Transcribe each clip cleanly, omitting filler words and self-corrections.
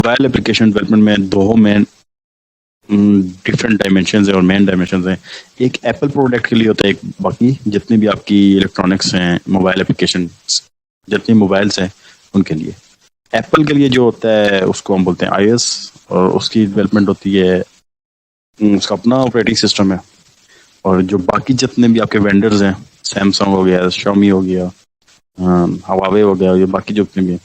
Mobile application development में दो main different dimension है और मेन डायमेंशन हैं। एक एप्पल प्रोडक्ट के लिए होता है, एक बाकी जितनी भी आपकी इलेक्ट्रॉनिक्स हैं, मोबाइल एप्लीकेशन जितनी मोबाइल्स हैं उनके लिए। एप्पल के लिए जो होता है उसको हम बोलते हैं iOS, और उसकी डेवलपमेंट होती है, उसका अपना ऑपरेटिंग सिस्टम है। और जो बाकी जितने भी आपके वेंडर्स हैं, सैमसंग हो गया, Xiaomi हो गया, हवावे हो गया, ये बाकी जो जितने भी हैं,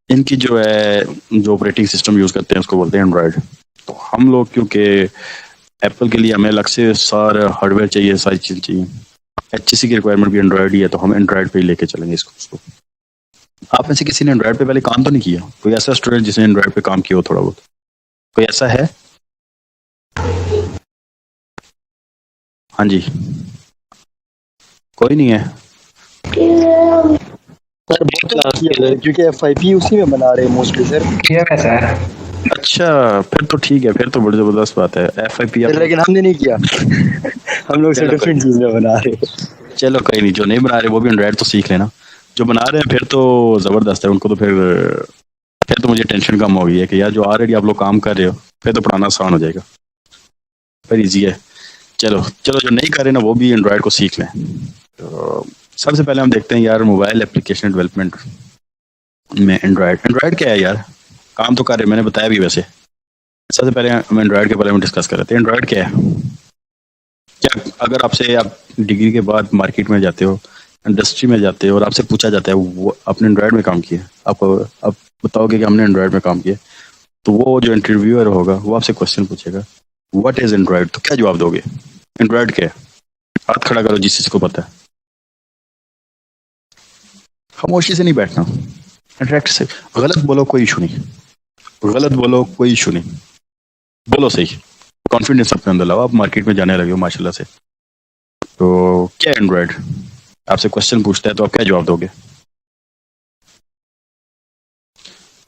इनकी जो है जो ऑपरेटिंग सिस्टम यूज करते हैं उसको बोलते हैं एंड्रॉयड। तो हम लोग क्योंकि एप्पल के लिए हमें अलग से सारा हार्डवेयर चाहिए, सारी चीज़ चाहिए, HTC की रिक्वायरमेंट भी एंड्रॉयड ही है, तो हम एंड्रॉयड पे ही लेके चलेंगे इसको। आप में से किसी ने एंड्रॉयड पे पहले काम तो नहीं किया? कोई ऐसा स्टूडेंट जिसने एंड्रॉयड पे काम किया हो थोड़ा बहुत? कोई ऐसा है? हाँ जी, कोई नहीं है। सर बहुत क्लास किया है क्योंकि FIP उसी में बना रहे हैं मोस्टली सर। किया है सर। अच्छा, फिर तो ठीक है, फिर तो बड़ी जबरदस्त बात है। FIP लेकिन हमने नहीं किया। हम लोग सर डिफरेंट चीज में बना रहे हैं। चलो कोई नहीं, जो नहीं बना रहे वो भी एंड्रॉयड तो सीख लेना। जो बना रहे हैं फिर तो जबरदस्त है, उनको तो फिर तो मुझे टेंशन कम हो गई है कि यार जो ऑलरेडी आप लोग काम कर रहे हो फिर तो पढ़ाना आसान हो जाएगा, फिर इजी है। चलो चलो, जो नहीं कर रहे ना वो भी एंड्रॉयड को सीख लें। तो सबसे पहले हम देखते हैं यार मोबाइल एप्लीकेशन डेवलपमेंट में एंड्रॉयड क्या है यार। काम तो कर रहे, मैंने बताया भी वैसे। सबसे पहले हम एंड्रॉयड के बारे में डिस्कस कर रहे थे। एंड्रॉयड क्या है? क्या अगर आपसे आप डिग्री के बाद मार्केट में जाते हो, इंडस्ट्री में जाते हो और आपसे पूछा जाता है वो आपने एंड्रॉयड में काम किया, आप बताओगे कि हमने एंड्रॉयड में काम किया, तो वो जो इंटरव्यूअर होगा वो आपसे क्वेश्चन पूछेगा व्हाट इज एंड्रॉयड, तो क्या जवाब दोगे? एंड्रॉयड क्या है? हाथ खड़ा करो जिस चीज को पता है। खामोशी से नहीं बैठना, इंटरेक्ट से। गलत बोलो कोई इशू नहीं, गलत बोलो कोई इशू नहीं, बोलो सही। कॉन्फिडेंस अपने अंदर लाओ, आप मार्केट में जाने लगे हो माशाल्लाह से। तो क्या एंड्रॉयड? आपसे क्वेश्चन पूछता है तो आप क्या जवाब दोगे?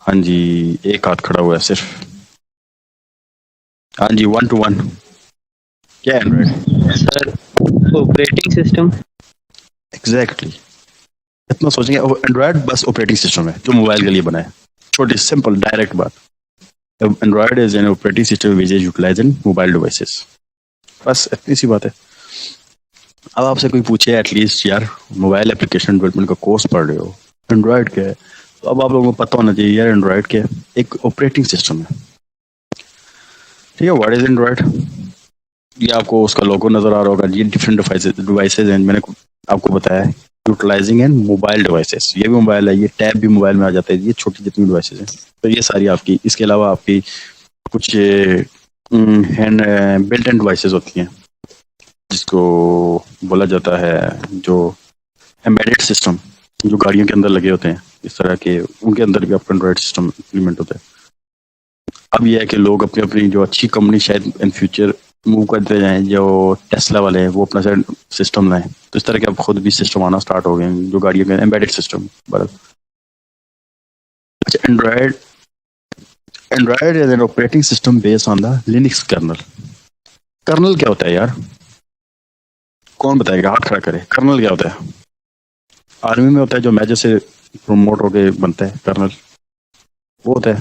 हाँ जी, एक हाथ खड़ा हुआ है सिर्फ। हाँ जी, 1 to 1। क्या है Android? Sir operating system. Exactly, इतना सोचेंगे। एंड्रॉयड बस ऑपरेटिंग सिस्टम है जो मोबाइल के लिए बना है। छोटी सिंपल डायरेक्ट बात, Android is an operating system which is utilized in mobile devices. बस इतनी सी बात है। अब आपसे कोई पूछे एटलीस्ट यार मोबाइल एप्लीकेशन डेवलपमेंट का कोर्स पढ़ रहे हो, एंड्रॉयड क्या है, तो अब आप लोगों को पता होना चाहिए यार एंड्रॉयड क्या है। एक ऑपरेटिंग सिस्टम है, ठीक है। What is Android? ये आपको उसका लोगो नजर आ रहा होगा। ये डिफरेंट डिवाइसेज हैं, मैंने आपको बताया है, यूटिलाइजिंग एंड मोबाइल डिवाइसेस। ये भी मोबाइल है, ये टैब भी मोबाइल में आ जाता है, ये छोटी जितनी डिवाइसेज हैं। तो ये सारी आपकी, इसके अलावा आपकी कुछ हैंड बिल्ट इन डिवाइसेज होती हैं जिसको बोला जाता है जो एम्बेडेड सिस्टम, जो गाड़ियों के अंदर लगे होते हैं इस तरह के, उनके अंदर भी आपका एंड्रॉयड सिस्टम इम्प्लीमेंट होता है। अब यह है कि लोग अपनी अपनी जो अच्छी कंपनी शायद इन फ्यूचर मूव करते जाएं, जो टेस्ला वाले हैं वो अपना सिस्टम लाएं, तो इस तरह के अब खुद भी सिस्टम आना स्टार्ट हो गए हैं जो गाड़ियों के एम्बेडेड सिस्टम। अच्छा, Android is an operating system based on the Linux kernel. Kernel क्या होता है यार? कौन बताएगा? हाथ खड़ा करे। कर्नल क्या होता है? आर्मी में होता है जो मेजर से प्रमोट होके बनता है, कर्नल वो होता है।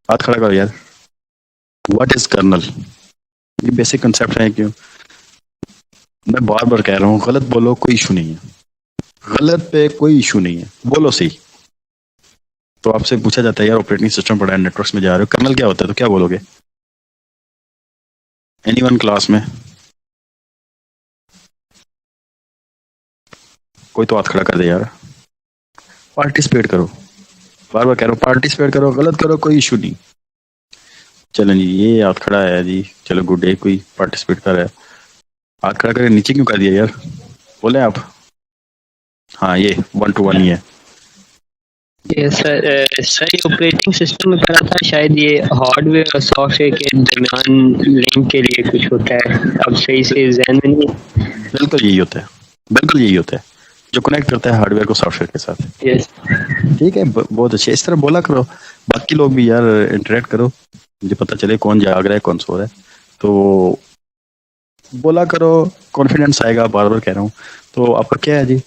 हाथ खड़ा करो यार। What is kernel? ये बेसिक कंसेप्ट है। क्यों मैं बार बार कह रहा हूँ, गलत बोलो कोई इशू नहीं है, गलत पे कोई इशू नहीं है, बोलो सही। तो आपसे पूछा जाता है यार ऑपरेटिंग सिस्टम पढ़ा है, नेटवर्क्स में जा रहे हो, कर्नल क्या होता है, तो क्या बोलोगे? एनीवन क्लास में कोई तो हाथ खड़ा कर दे यार। पार्टिसिपेट करो, बार बार कह रहा हूँ पार्टिसिपेट करो, गलत करो कोई इशू नहीं। चलो जी, ये हाथ खड़ा है जी, चलो गुड डे, कोई पार्टिसिपेट कर रहा है। हाथ खड़ा करके नीचे क्यों कर दिया यार? बोले आप। हाँ, ये 1 to 1 ही है। सर ऑपरेटिंग सिस्टम में पढ़ा था, शायद ये हार्डवेयर और सॉफ्टवेयर के दरमियान लिंक के लिए कुछ होता है। अब सही से ज़हन में नहीं। बिल्कुल यही होता है, बिल्कुल यही होता है, जो कनेक्ट करता है हार्डवेयर को सॉफ्टवेयर के साथ। यस, ठीक है, बहुत अच्छे। इस तरह बोला करो, बाकी लोग भी यार इंटरेक्ट करो, मुझे पता चले कौन जाग रहा है कौन सो रहा है, तो बोला करो, कॉन्फिडेंस आएगा। बार बार कह रहा हूँ। तो आपका क्या है जी?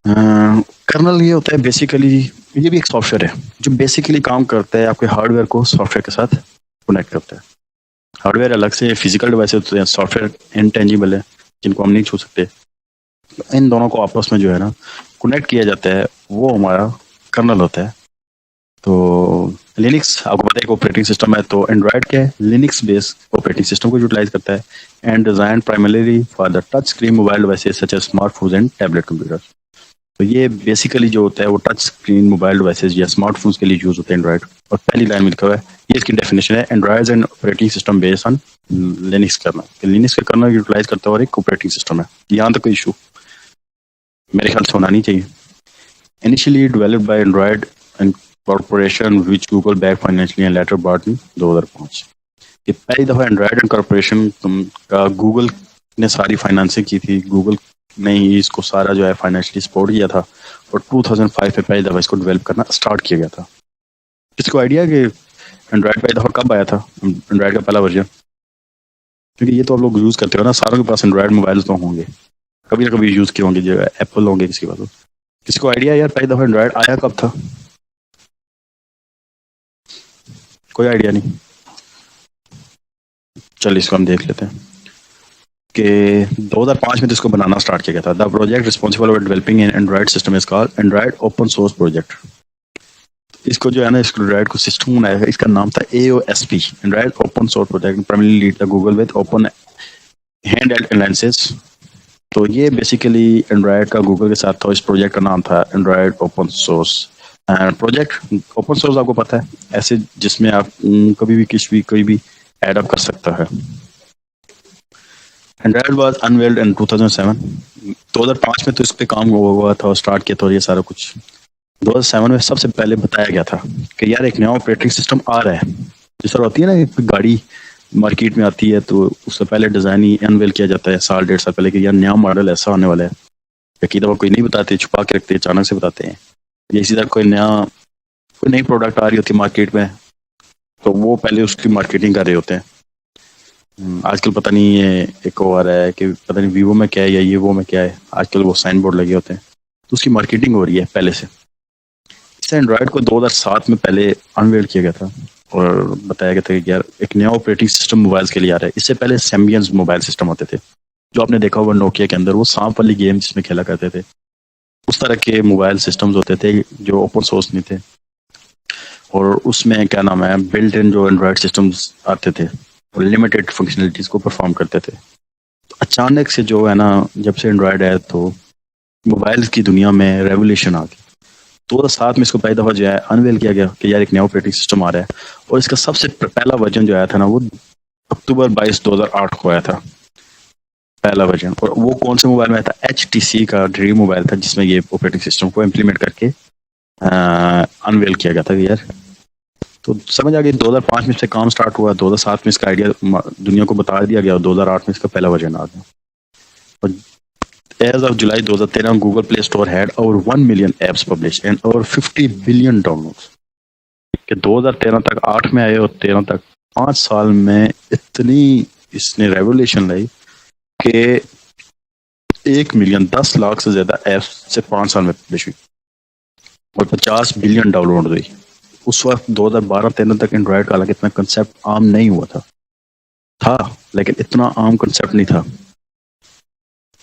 कर्नल ये होता है बेसिकली, ये भी एक सॉफ्टवेयर है जो बेसिकली काम करता है आपके हार्डवेयर को सॉफ्टवेयर के साथ कनेक्ट करता है। हार्डवेयर अलग से फिजिकल डिवाइस होते हैं, सॉफ्टवेयर इनटेंजिबल है जिनको हम नहीं छू सकते। इन दोनों को आपस में जो है ना कनेक्ट किया जाता है, वो हमारा कर्नल होता है। तो लिनक्स आपको पता है एक ऑपरेटिंग सिस्टम है, तो एंड्रॉयड क्या है, लिनक्स बेस्ड ऑपरेटिंग सिस्टम को यूटिलाइज करता है and design primarily for the touch screen mobile devices such as smartphones and tablet computer. तो ये बेसिकली जो होता है वो टच स्क्रीन मोबाइल डिवाइसेस या स्मार्टफोन्स के लिए यूज होता है एंड्रॉयड। और पहली लाइन में लिखा हुआ है, ये इसकी डेफिनेशन है, Android and operating system based on Linux kernel. Linux का कर्नल यूटिलाइज करता है और एक ऑपरेटिंग सिस्टम है। यहाँ तक कोई इशू मेरे ख्याल से होना नहीं चाहिए। Initially developed by Android and corporation which Google back financially and later bought in 2005। ये पहली दफा एंड्रॉयड एंड कॉर्पोरेशन का गूगल ने सारी फाइनेंसिंग की थी, गूगल ने ही इसको सारा जो है फाइनेंशियली सपोर्ट किया था। और 2005 में पहली दफा इसको डेवलप करना स्टार्ट किया गया था। इसको आइडिया कि एंड्रॉयड पहली दफा कब आया था, एंड्रॉयड का पहला वर्जन? क्योंकि ये तो आप लोग यूज करते हो ना, सारों के पास एंड्रॉयड मोबाइल तो होंगे, कभी ना कभी यूज किए होंगे, जो एप्पल होंगे किसी के पास। किसको आइडिया यार पहली दफा एंड्रॉयड आया कब था? कोई आइडिया नहीं। चल इसको हम देख लेते हैं कि 2005 में तो इसको बनाना स्टार्ट किया गया था। The project responsible for developing N Android system is called Android open source project. इसको जो है ना, इसको एंड्रॉयड को सिस्टम बनाया है, इसका नाम था AOSP, Android open source project, primarily lead the Google with open hand held analysis. तो ये बेसिकली एंड्रॉयड का गूगल के साथ था। इस प्रोजेक्ट का नाम था Android open source project. Open source आपको पता है ऐसे जिसमें आप कभी भी किसी भी कोई भी ऐड अप कर सकता है। एंड्रॉयड वाज अनवेल्ड इन 2007। 2005 में तो इस पे काम हुआ था और स्टार्ट किया था ये सारा कुछ। 2007 में सबसे पहले बताया गया था कि यार एक नया ऑपरेटिंग सिस्टम आ रहा है। जिस तरह होती है ना, एक गाड़ी मार्केट में आती है तो उससे पहले डिजाइन ही अनवेल किया जाता है साल डेढ़ साल पहले कि यार नया मॉडल ऐसा आने वाला है। यकीन दफा कोई नहीं बताते, छुपा के रखते, अचानक से बताते हैं। या इसी तरह कोई नई प्रोडक्ट आ रही होती है मार्केट में तो वो पहले उसकी मार्केटिंग कर रहे होते हैं। आजकल पता नहीं ये एक और आ रहा है कि पता नहीं वीवो में क्या है या ये वो में क्या है, आजकल वो साइन बोर्ड लगे होते हैं तो उसकी मार्केटिंग हो रही है पहले से। इससे एंड्रॉयड को 2007 में पहले अनवेल किया गया था और बताया गया था कि यार एक नया ऑपरेटिंग सिस्टम मोबाइल के लिए आ रहा है। इससे पहले सैम्बियंस मोबाइल सिस्टम होते थे जो आपने देखा होगा नोकिया के अंदर, वो सांप वाली गेम जिसमें खेला करते थे। उस तरह के मोबाइल सिस्टम्स होते थे जो ओपन सोर्स नहीं थे और उसमें क्या नाम है बिल्ट इन जो एंड्रॉयड सिस्टम्स आते थे और लिमिटेड फंक्शनलिटीज को परफॉर्म करते थे। तो अचानक से जो है ना, जब से एंड्रॉयड आया तो मोबाइल की दुनिया में रेवोल्यूशन आ गई। 2007 में इसको पहली दफा जो है अनवेल किया गया कि यार एक नया ऑपरेटिंग सिस्टम आ रहा है और इसका सबसे पहला वर्जन जो आया था ना वो अक्टूबर 22 2008 को आया था पहला वर्जन। और वो कौन से मोबाइल में आया था? HTC का ड्रीम मोबाइल था जिसमें ये ऑपरेटिंग सिस्टम को इम्प्लीमेंट करके अनवेल किया गया था यार। तो समझ आ गई 2005 में इससे काम स्टार्ट हुआ, 2007 में इसका आइडिया दुनिया को बता दिया गया और 2008 में इसका पहला वर्जन आ गया। और as of July 2013 Google Play Store had over 1 million apps published and over 50 billion downloads। कि 2013 तक 8 में आए और 13 तक 5 साल में इतनी इसने रेवोल्यूशन लाई कि 1 मिलियन 10 लाख से ज्यादा एप्स से 5 साल में पब्लिश हुई और 50 बिलियन डाउनलोड हुई। उस वक्त 2012-13 तक एंड्रॉयड का हालांकि इतना कंसेप्ट आम नहीं हुआ था लेकिन इतना आम कंसेप्ट नहीं था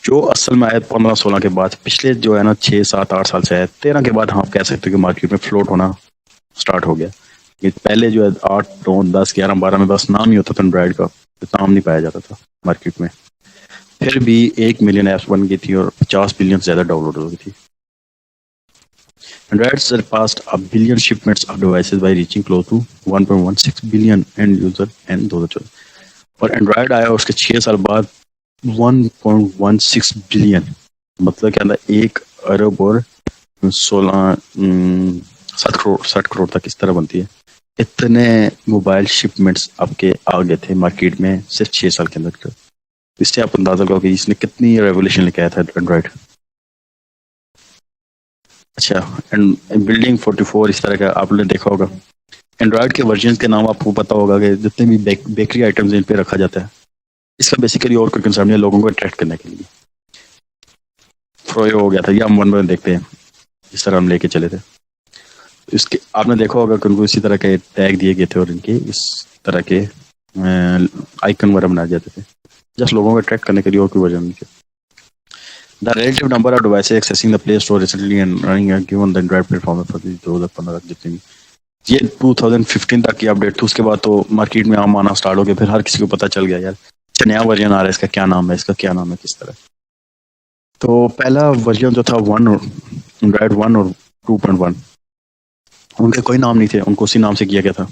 जो असल में आया 15-16 के बाद। पिछले जो है ना 6-7-8 साल से है, 13 के बाद हम कह सकते हैं कि मार्केट में फ्लोट होना स्टार्ट हो गया। ये पहले जो है 8, 9, 10, 11, 12 में बस नाम ही होता था एंड्रॉयड का, इतना नाम नहीं पाया जाता था मार्केट में। फिर भी 1 मिलियन ऐप्स बन गई थी और 50 बिलियन से ज्यादा डाउनलोड हो गई थी। Android surpassed a billion shipments of devices by reaching close to 1.16 billion end user in 2014। और एंड्रॉयड आया उसके 6 साल बाद 1.16 बिलियन, मतलब क्या था 1 अरब और 60 करोड़ तक इस तरह बनती है। इतने मोबाइल शिपमेंट्स आपके आ गए थे मार्केट में सिर्फ 6 साल के अंदर। इससे आप अंदाजा लगाओ कि इसने कितनी रेवोल्यूशन लेके आया था एंड्रॉयड। अच्छा, बिल्डिंग 44 इस तरह का आपने देखा होगा। एंड्रॉयड के वर्जन के नाम आपको पता होगा कि जितने भी बेकरी आइटम्स इन पे रखा जाता है, इसका बेसिकली और कोई कंसेप्ट नहीं है, लोगों को अट्रैक्ट करने के लिए। फ्रोयो हो गया था, ये हम वन बाय वन देखते हैं जिस तरह हम लेके चले थे। इसके आपने देखा होगा कि उनको इसी तरह के टैग दिए गए थे और इनके इस तरह के आइकन वगैरह बनाए जाते थे जस्ट लोगों को अट्रैक्ट करने के लिए, और कोई वजह नहीं थी। The relative number of devices accessing the play store recently and running given the Android platform for 2015 तक जितनी भी, ये 2015 तक की अपडेट थी। उसके बाद तो मार्केट में आम आना स्टार्ट हो गया, फिर हर किसी को पता चल गया यार अच्छा नया वर्जन आ रहा है, इसका क्या नाम है, इसका क्या नाम है, किस तरह। तो पहला वर्जन जो था एंड्रॉइड 1 और 2.1, उनके कोई नाम नहीं थे, उनको उसी नाम से किया गया था।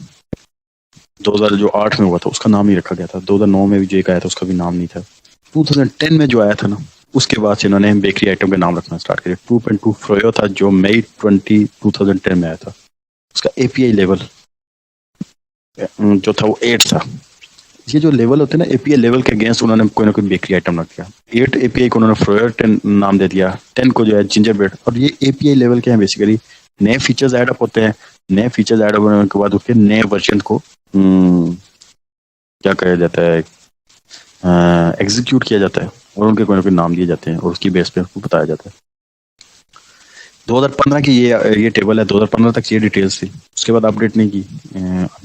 2008 में हुआ था, उसका नाम ही रखा गया था। 2009 में भी जो एक आया था उसका भी नाम नहीं था। 2010 में जो आया था ना, उसके बाद से इन्होंने बेकरी आइटम के नाम रखना स्टार्ट किया। 2.2 फ्रोयो था जो मई 2010 में आया था। उसका एपीआई लेवल जो था वो 8 था। ये जो लेवल होते हैं ना, एपीआई लेवल के अगेंस्ट उन्होंने कोई ना कोई बेकरी आइटम रख दिया। 8 एपीआई को उन्होंने फ्रोयो 10 नाम दे दिया, 10 को जो है जिंजर ब्रेड। और ये एपीआई लेवल के हैं, बेसिकली नए फीचर्स ऐड अप होते हैं। नए फीचर्स ऐड अप होने के बाद उसके नए वर्जन को क्या कहा जाता है, एग्जीक्यूट किया जाता है और उनके कोई ना कोई नाम दिए जाते हैं और उसकी बेस पे उसको बताया जाता है। 2015 की ये टेबल है, 2015 तक ये डिटेल्स थी, उसके बाद अपडेट नहीं की।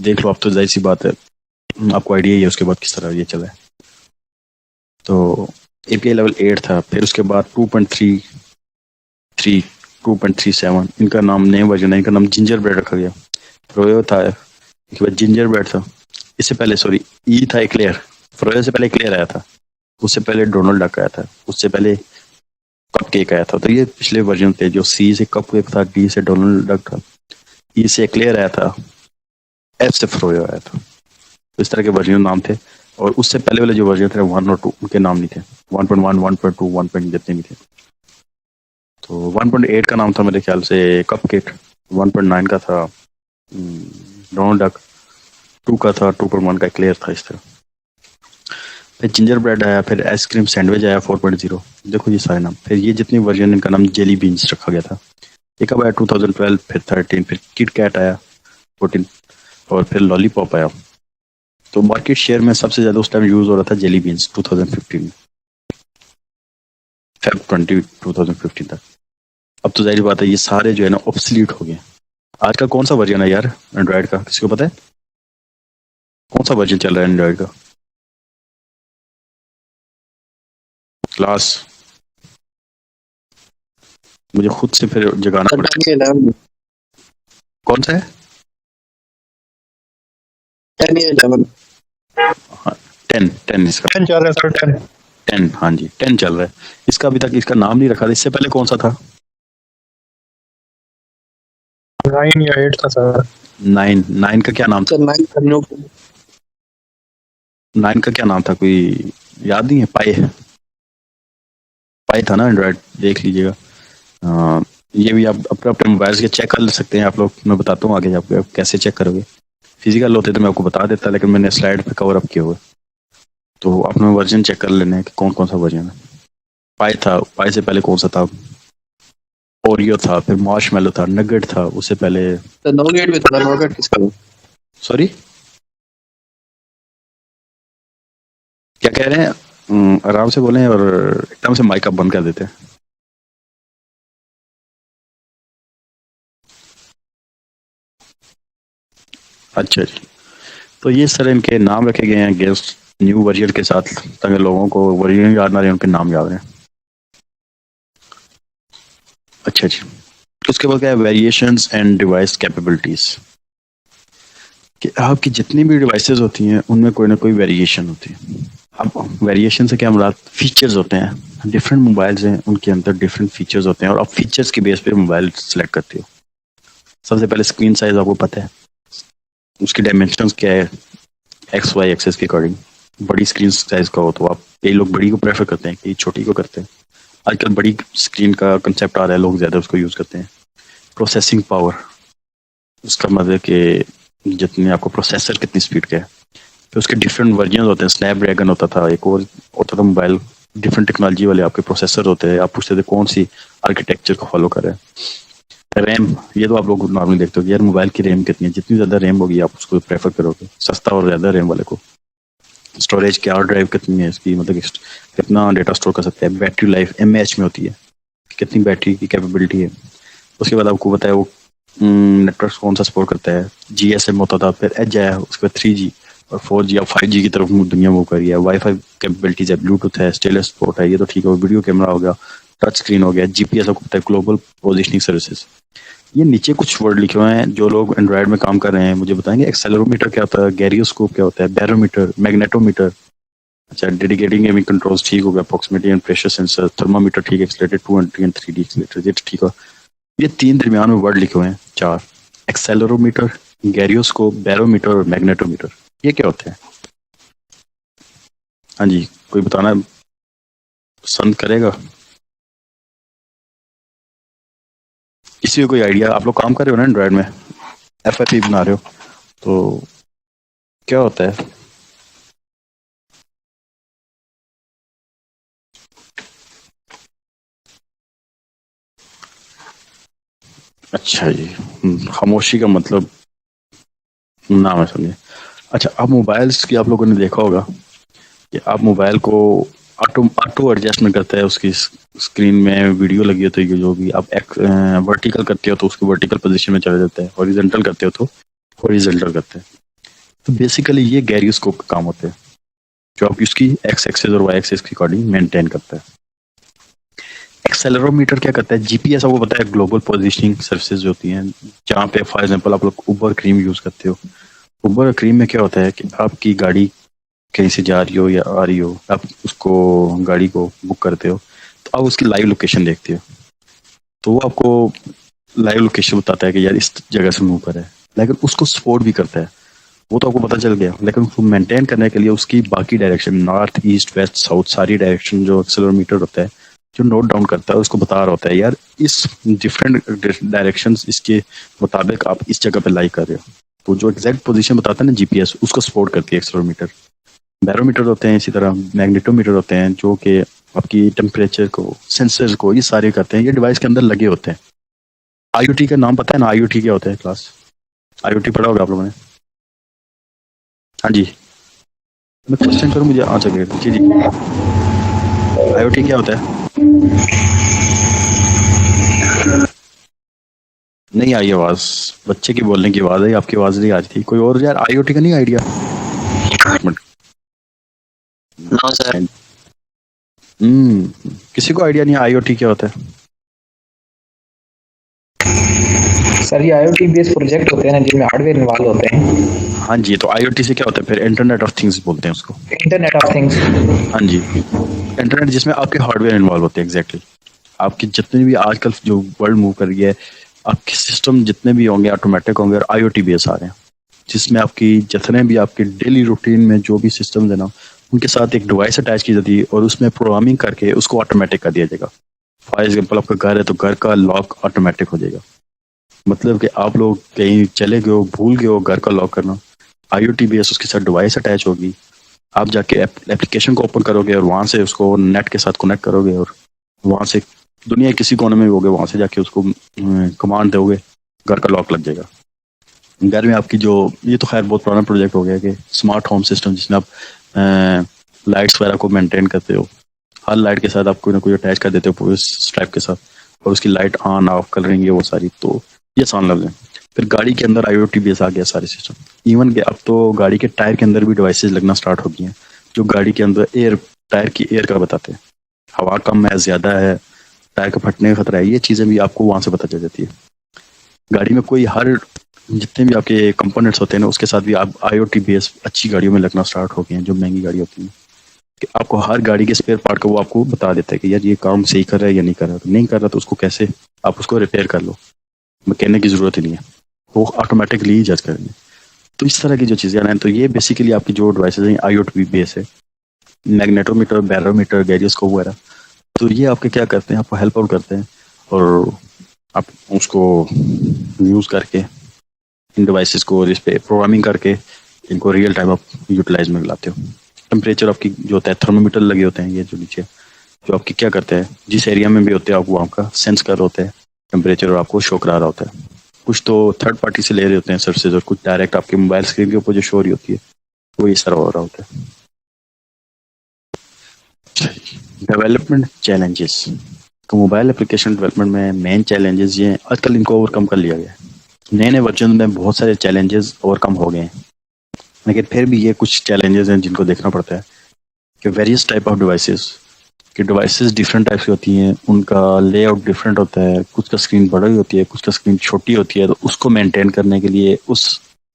देख लो, अब तो जाहिर सी बात है आपको आइडिया ही है उसके बाद किस तरह ये चला है। तो एपीआई लेवल 8 था, फिर उसके बाद 2.33 2.37 इनका नाम नए वर्जन है, इनका नाम जिंजर ब्रेड रखा गया। फ्रोयो था, इसके बाद जिंजर ब्रेड था, इससे पहले सॉरी ई था एक्लेयर। फ्रोयो से पहले एक्लेयर आया था, उससे पहले डोनाल्ड डक आया था, उससे पहले कप केक आया था। तो ये पिछले वर्जन थे, जो सी से कप केक था, डी से डोनाल्ड डक था, ई से एक्लेयर आया था, एफ से फ्रोयो आया था। तो इस तरह के वर्जन नाम थे। और उससे पहले वाले जो वर्जन थे 1 और 2 उनके नाम नहीं थे। 1.1 1.2 1. जितने भी थे। तो 1.8 का नाम था मेरे ख्याल से कप केक, 1.9 का था डोनाल्ड डक, 2 का था 2.1 का एक्लेयर था। इस तरह फिर जिंजर ब्रेड आया, फिर आइसक्रीम सैंडविच आया 4.0। देखो ये सारे नाम। फिर ये जितनी वर्जन, इनका नाम जेली बीन्स रखा गया था। ये कब आया? 2012, फिर 13, फिर किट कैट आया 14 और फिर लॉलीपॉप आया। तो मार्केट शेयर में सबसे ज्यादा उस टाइम यूज हो रहा था जेली बीन्स 2015 में, फेब 2015 तक। अब तो जाहिर बात है ये सारे जो है ना ऑब्सलीट हो गए। आज का कौन सा वर्जन है यार एंड्रॉइड का, किसी को पता है? कौन सा वर्जन चल रहा है एंड्रॉइड का? क्लास मुझे खुद से फिर जगाना पड़ेगा। कौन सा है? 10 इसका 10 चल रहा है सर, 10 हाँ जी 10 चल रहा है। इसका अभी तक इसका नाम नहीं रखा था। इससे पहले कौन सा था? 9 या 8 था सर। 9 का क्या नाम था? 9 का क्या नाम था, कोई याद नहीं है? पाई था ना एंड्रॉइड, देख लीजिएगा। ये भी आप अपने अपने मोबाइल से चेक कर सकते हैं आप लोग। मैं बताता हूँ आगे आप कैसे चेक करोगे। फिजिकल होते तो मैं आपको बता देता, लेकिन मैंने स्लाइड पे कवर अप किए हुए। तो अपने वर्जन चेक कर लेने कि कौन कौन सा वर्जन है। पाई था, पाई से पहले कौन सा था? ओरियो था, फिर मार्शमैलो था, नगेट था, उससे पहले नोगेट भी था। नोगेट किसका? सॉरी क्या कह रहे हैं? आराम से बोलें और एकदम से माइक आप बंद कर देते हैं। अच्छा जी, तो ये सर इनके नाम रखे गए हैं गेस्ट न्यू वर्जन के साथ, ताकि लोगों को वर्जन याद ना रहे, उनके नाम याद रहे। अच्छा जी, उसके बाद क्या है? Variations and device capabilities. कि आपकी जितनी भी डिवाइसेस होती हैं उनमें कोई ना कोई वेरिएशन होती है। अब वेरिएशन से क्या मुराद? फीचर्स होते हैं। डिफरेंट मोबाइल्स हैं, उनके अंदर डिफरेंट फीचर्स होते हैं और आप फीचर्स की बेस पे मोबाइल सेलेक्ट करते हो। सबसे पहले स्क्रीन साइज आपको पता है, उसकी डायमेंशंस क्या है, एक्स वाई एक्सेस के अकॉर्डिंग। बड़ी स्क्रीन साइज का हो तो आप, कई लोग बड़ी को प्रेफर करते हैं, कई छोटी को करते हैं। आजकल बड़ी स्क्रीन का कंसेप्ट आ रहा है, लोग ज़्यादा उसको यूज़ करते हैं। प्रोसेसिंग पावर, उसका मतलब कि जितने आपको प्रोसेसर कितनी स्पीड का है। फिर उसके डिफरेंट वर्जन होते हैं। स्नैपड्रैगन होता था, एक और होता था मोबाइल, डिफरेंट टेक्नोलॉजी वाले आपके प्रोसेसर होते हैं। आप पूछते थे कौन सी आर्किटेक्चर को फॉलो कर रहे हैं। रैम, ये तो आप लोग नॉर्मली देखते हो कि यार मोबाइल की रैम कितनी है। जितनी ज़्यादा रैम होगी आप उसको प्रेफर करोगे, सस्ता और ज़्यादा रैम वाले को। स्टोरेज क्या ड्राइव कितनी है इसकी, मतलब कितना डेटा स्टोर कर सकते हैं। बैटरी लाइफ mAh में होती है, कितनी बैटरी की कैपेबिलिटी है। उसके बाद आपको बताया वो नेटवर्क कौन सा सपोर्ट करता है। GSM होता था, फिर एज आया, उसके बाद 3G और 4G और 5G की तरफ दुनिया मूव करी है। वाईफाई कैपेबिलिटीज है, ब्लूटूथ है, स्टेलस सपोर्ट है, ये तो ठीक है। वीडियो कैमरा हो गया, टच स्क्रीन हो गया, GPS आपको पता है, ग्लोबल पोजिशनिंग सर्विसेज। ये नीचे कुछ वर्ड लिखे हुए हैं, जो लोग एंड्रॉइड में काम कर रहे हैं मुझे बताएंगे। एक्सेलेरोमीटर क्या होता है, गैरियोस्कोप क्या होता है, बैरोमीटर, मैग्नेटोमीटर, अच्छा डेडिकेटिंग एमिंग कंट्रोल्स ठीक हो गया, proximity and pressure sensor, thermometer ठीक है, एक्सीलरेटेड 200 एंड 3D एक्सीलरेटर ये ठीक है। ये 3 दरमियान में वर्ड लिखे हुए हैं 4, एक्सेलेरोमीटर, गैरियोस्कोप, बैरोमीटर और मैग्नेटोमीटर। ये क्या होते हैं? हाँ जी, कोई बताना पसंद करेगा? किसी को कोई आइडिया? आप लोग काम कर रहे हो ना एंड्रॉइड में, FFP बना रहे हो, तो क्या होता है? अच्छा जी, खामोशी का मतलब ना मैं समझे। अच्छा, आप मोबाइल्स की आप लोगों ने देखा होगा कि आप मोबाइल को ऑटो ऑटो एडजस्टमेंट करता है, उसकी स्क्रीन में वीडियो लगी होती है, जो भी आप वर्टिकल करते हो तो उसको वर्टिकल पोजीशन में चला जाता है, हॉरिजॉन्टल करते हो तो हॉरिजॉन्टल करते हैं। तो बेसिकली ये गैरियोस्कोप का काम होता है, जो आपकी उसकी एक्स एक्सिस और वाई एक्सिस की अकॉर्डिंग मेंटेन करता है। एक्सेलेरोमीटर क्या करता है? GPS आपको पता है, ग्लोबल पोजीशनिंग सर्विसेज होती हैं, जहाँ पे फॉर एग्जांपल आप लोग उबर क्रीम यूज करते हो। उबर क्रीम में क्या होता है कि आपकी गाड़ी कहीं से जा रही हो या आ रही हो, आप उसको गाड़ी को बुक करते हो, तो आप उसकी लाइव लोकेशन देखते हो, तो वो आपको लाइव लोकेशन बताता है कि यार इस जगह से मूव कर है। लेकिन उसको सपोर्ट भी करता है, वो तो आपको पता चल गया, लेकिन उसको मेंटेन करने के लिए उसकी बाकी direction, north, east, west, south, सारी डायरेक्शन जो एक्सेलेरोमीटर होता है जो नोट डाउन करता है, उसको बता रहा होता है यार इस डिफरेंट डायरेक्शंस इसके मुताबिक आप इस जगह पे लाई कर रहे हो। तो जो एग्जैक्ट पोजीशन बताता है ना GPS, उसको सपोर्ट करती है एक्सेलेरोमीटर। बैरोमीटर होते हैं, इसी तरह मैग्नेटोमीटर होते हैं, जो कि आपकी टेम्परेचर को, सेंसर को, ये सारे करते हैं, ये डिवाइस के अंदर लगे होते हैं। IoT का नाम पता है ना? IoT क्या होता है क्लास? IoT पढ़ा होगा आप लोगों ने? हाँ जी, मैं क्वेश्चन करूँ, मुझे आंसर करिए। जी जी, IoT क्या होता है? नहीं आई आवाज, बच्चे की बोलने की आवाज है, आपकी आवाज नहीं आ रही थी। कोई और यार IoT का नहीं आइडिया? No sir. किसी को आइडिया नहीं है IoT क्या होता है? सर ये IoT बेस्ड प्रोजेक्ट होते हैं ना, जिनमें हार्डवेयर इन्वॉल्व होते हैं। हाँ जी, तो IoT से क्या होता है फिर? इंटरनेट ऑफ थिंग्स बोलते हैं उसको। Internet of things. हाँ जी, इंटरनेट जिसमें आपके हार्डवेयर इन्वॉल्व होते हैं। एग्जैक्टली, आपके जितने भी आजकल जो वर्ल्ड मूव कर रही है, आपके सिस्टम जितने भी होंगे ऑटोमेटिक होंगे और IoT बेस आ रहे हैं, जिसमें आपकी जितने भी आपके डेली रूटीन में जो भी सिस्टम है ना, उनके साथ एक डिवाइस अटैच की जाती है और उसमें प्रोग्रामिंग करके उसको ऑटोमेटिक कर दिया जाएगा। फॉर एग्जाम्पल आपका घर है तो घर का लॉक ऑटोमेटिक हो जाएगा। मतलब कि आप लोग कहीं चले गए हो, भूल गए हो घर का लॉक करना, IoT बेस उसके साथ डिवाइस अटैच होगी, आप जाके एप्लीकेशन को ओपन करोगे और वहां से उसको नेट के साथ कनेक्ट करोगे और वहां से दुनिया किसी कोने में भी होगे, वहां से जाके उसको कमांड दोगे, घर का लॉक लग जाएगा। घर में आपकी जो, ये तो खैर बहुत पुराना प्रोजेक्ट हो गया कि स्मार्ट होम सिस्टम, जिसमें आप लाइट्स वगैरह को मेंटेन करते हो, हर लाइट के साथ आप कोई ना कोई अटैच कर देते हो स्ट्रैप के साथ, और उसकी लाइट ऑन ऑफ कलरिंग ये वो सारी, तो ये आसान लफ्ज है। फिर गाड़ी के अंदर IoT बेस आ गया सारे सिस्टम। इवन के अब तो गाड़ी के टायर के अंदर भी डिवाइसेज लगना स्टार्ट हो गई हैं, जो गाड़ी के अंदर टायर की एयर का बताते हैं, हवा कम है, ज्यादा है, टायर का फटने का खतरा है, ये चीजें भी आपको वहां से पता चल जाती है। गाड़ी में कोई हर जितने भी आपके कंपोनेंट्स होते हैं ना, उसके साथ भी आप IoT बेस अच्छी गाड़ियों में लगना स्टार्ट हो गए हैं, जो महंगी गाड़ी होती है, कि आपको हर गाड़ी के स्पेयर पार्ट को वो आपको बता देता है कि यार ये काम सही कर रहा है या नहीं कर रहा है। तो नहीं कर रहा तो उसको कैसे आप उसको रिपेयर कर लो, कहने की जरूरत ही नहीं है, वो ऑटोमेटिकली ही जज करेंगे। तो इस तरह की जो चीजें हैं, तो ये बेसिकली आपकी जो डिवाइसेज हैं IoT बेस है, मैग्नेटोमीटर, बैरोमीटर, गैरियोस्कोप वगैरह। तो ये आपके क्या करते हैं, आपको हेल्प आउट करते हैं और आप उसको यूज करके इन डिवाइसेस को इस पे प्रोग्रामिंग करके इनको रियल टाइम आप यूटिलाइज में लाते हो। टेम्परेचर आपकी जो होता है, थर्मोमीटर लगे होते हैं, ये जो नीचे जो आपकी क्या करते हैं, जिस एरिया में भी होते हैं आप वहाँ का सेंस कर रहे होते हैं टेम्परेचर और आपको शो करा रहा होता है। कुछ तो थर्ड पार्टी से ले रहे होते हैं सर्विसेज, और कुछ डायरेक्ट आपके मोबाइल स्क्रीन के ऊपर जो शो हो रही होती है वो इस तरह हो रहा होता है। डेवलपमेंट चैलेंजेस, तो मोबाइल एप्लीकेशन डेवलपमेंट में मेन चैलेंजेस ये हैं, आजकल इनको ओवरकम कर लिया गया है। नए नए वर्जन में बहुत सारे चैलेंजेस ओवरकम हो गए हैं, लेकिन फिर भी ये कुछ चैलेंजेस हैं जिनको देखना पड़ता है कि वेरियस टाइप ऑफ डिवाइसेस कि डिवाइसेस डिफरेंट टाइप्स की होती हैं, उनका लेआउट डिफरेंट होता है, कुछ का स्क्रीन बड़ी होती है, कुछ का स्क्रीन छोटी होती है, तो उसको मेंटेन करने के लिए उस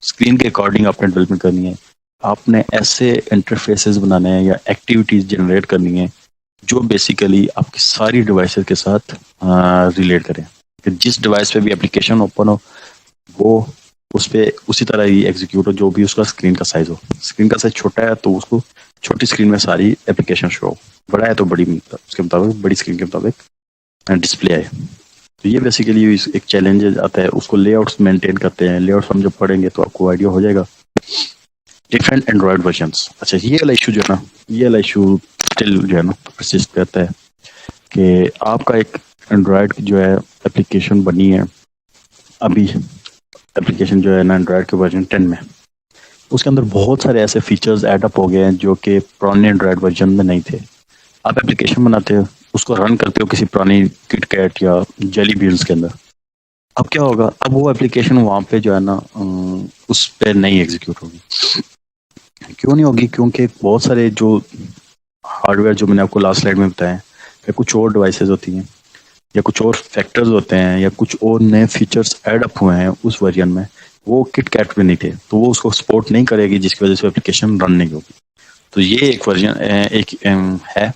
स्क्रीन के अकॉर्डिंग आपने डेवलपमेंट करनी है। आपने ऐसे इंटरफेसेस बनाने हैं या एक्टिविटीज जनरेट करनी है जो बेसिकली आपकी सारी डिवाइसेस के साथ रिलेट करें, कि जिस डिवाइस पे भी एप्लीकेशन ओपन हो वो उस पे उसी तरह ही एग्जीक्यूट हो, जो भी उसका स्क्रीन का साइज हो। स्क्रीन का साइज छोटा है तो उसको छोटी स्क्रीन में सारी एप्लीकेशन शो हो, बड़ा है तो बड़ी उसके मुताबिक बड़ी स्क्रीन के मुताबिक डिस्प्ले आए। तो ये बेसिकली एक चैलेंज आता है, उसको लेआउट्स मेंटेन करते हैं। लेआउट्स हम जब पढ़ेंगे तो आपको आइडिया हो जाएगा। डिफरेंट एंड्रॉयड वर्जन्स, अच्छा ये वाला इशू जो है ना, ये वाला इशू स्टिल जो है ना परसिस्ट करता है कि आपका एक एंड्रॉयड की जो है एप्लीकेशन बनी है, अभी एप्लीकेशन जो है ना एंड्रॉयड के वर्जन 10 में, उसके अंदर बहुत सारे ऐसे फीचर्स ऐड अप हो गए हैं जो कि पुराने एंड्रॉयड वर्जन में नहीं थे। आप एप्लीकेशन बनाते हो, उसको रन करते हो किसी पुरानी किटकैट या जेली बीन्स के अंदर, अब क्या होगा, अब वो एप्लीकेशन वहाँ पे जो है ना उस पर नहीं एग्जीक्यूट होगी। क्यों नहीं होगी? क्योंकि बहुत सारे जो हार्डवेयर जो मैंने आपको लास्ट स्लाइड में बताया, या कुछ और डिवाइसेस होती हैं या कुछ और फैक्टर्स होते हैं या कुछ और नए फीचर्स ऐड अप हुए हैं उस वर्जन में, वो किटकैट में नहीं थे, तो वो उसको सपोर्ट नहीं करेगी, जिसकी वजह से एप्लीकेशन रन नहीं होगी। तो ये एक वर्जन एक है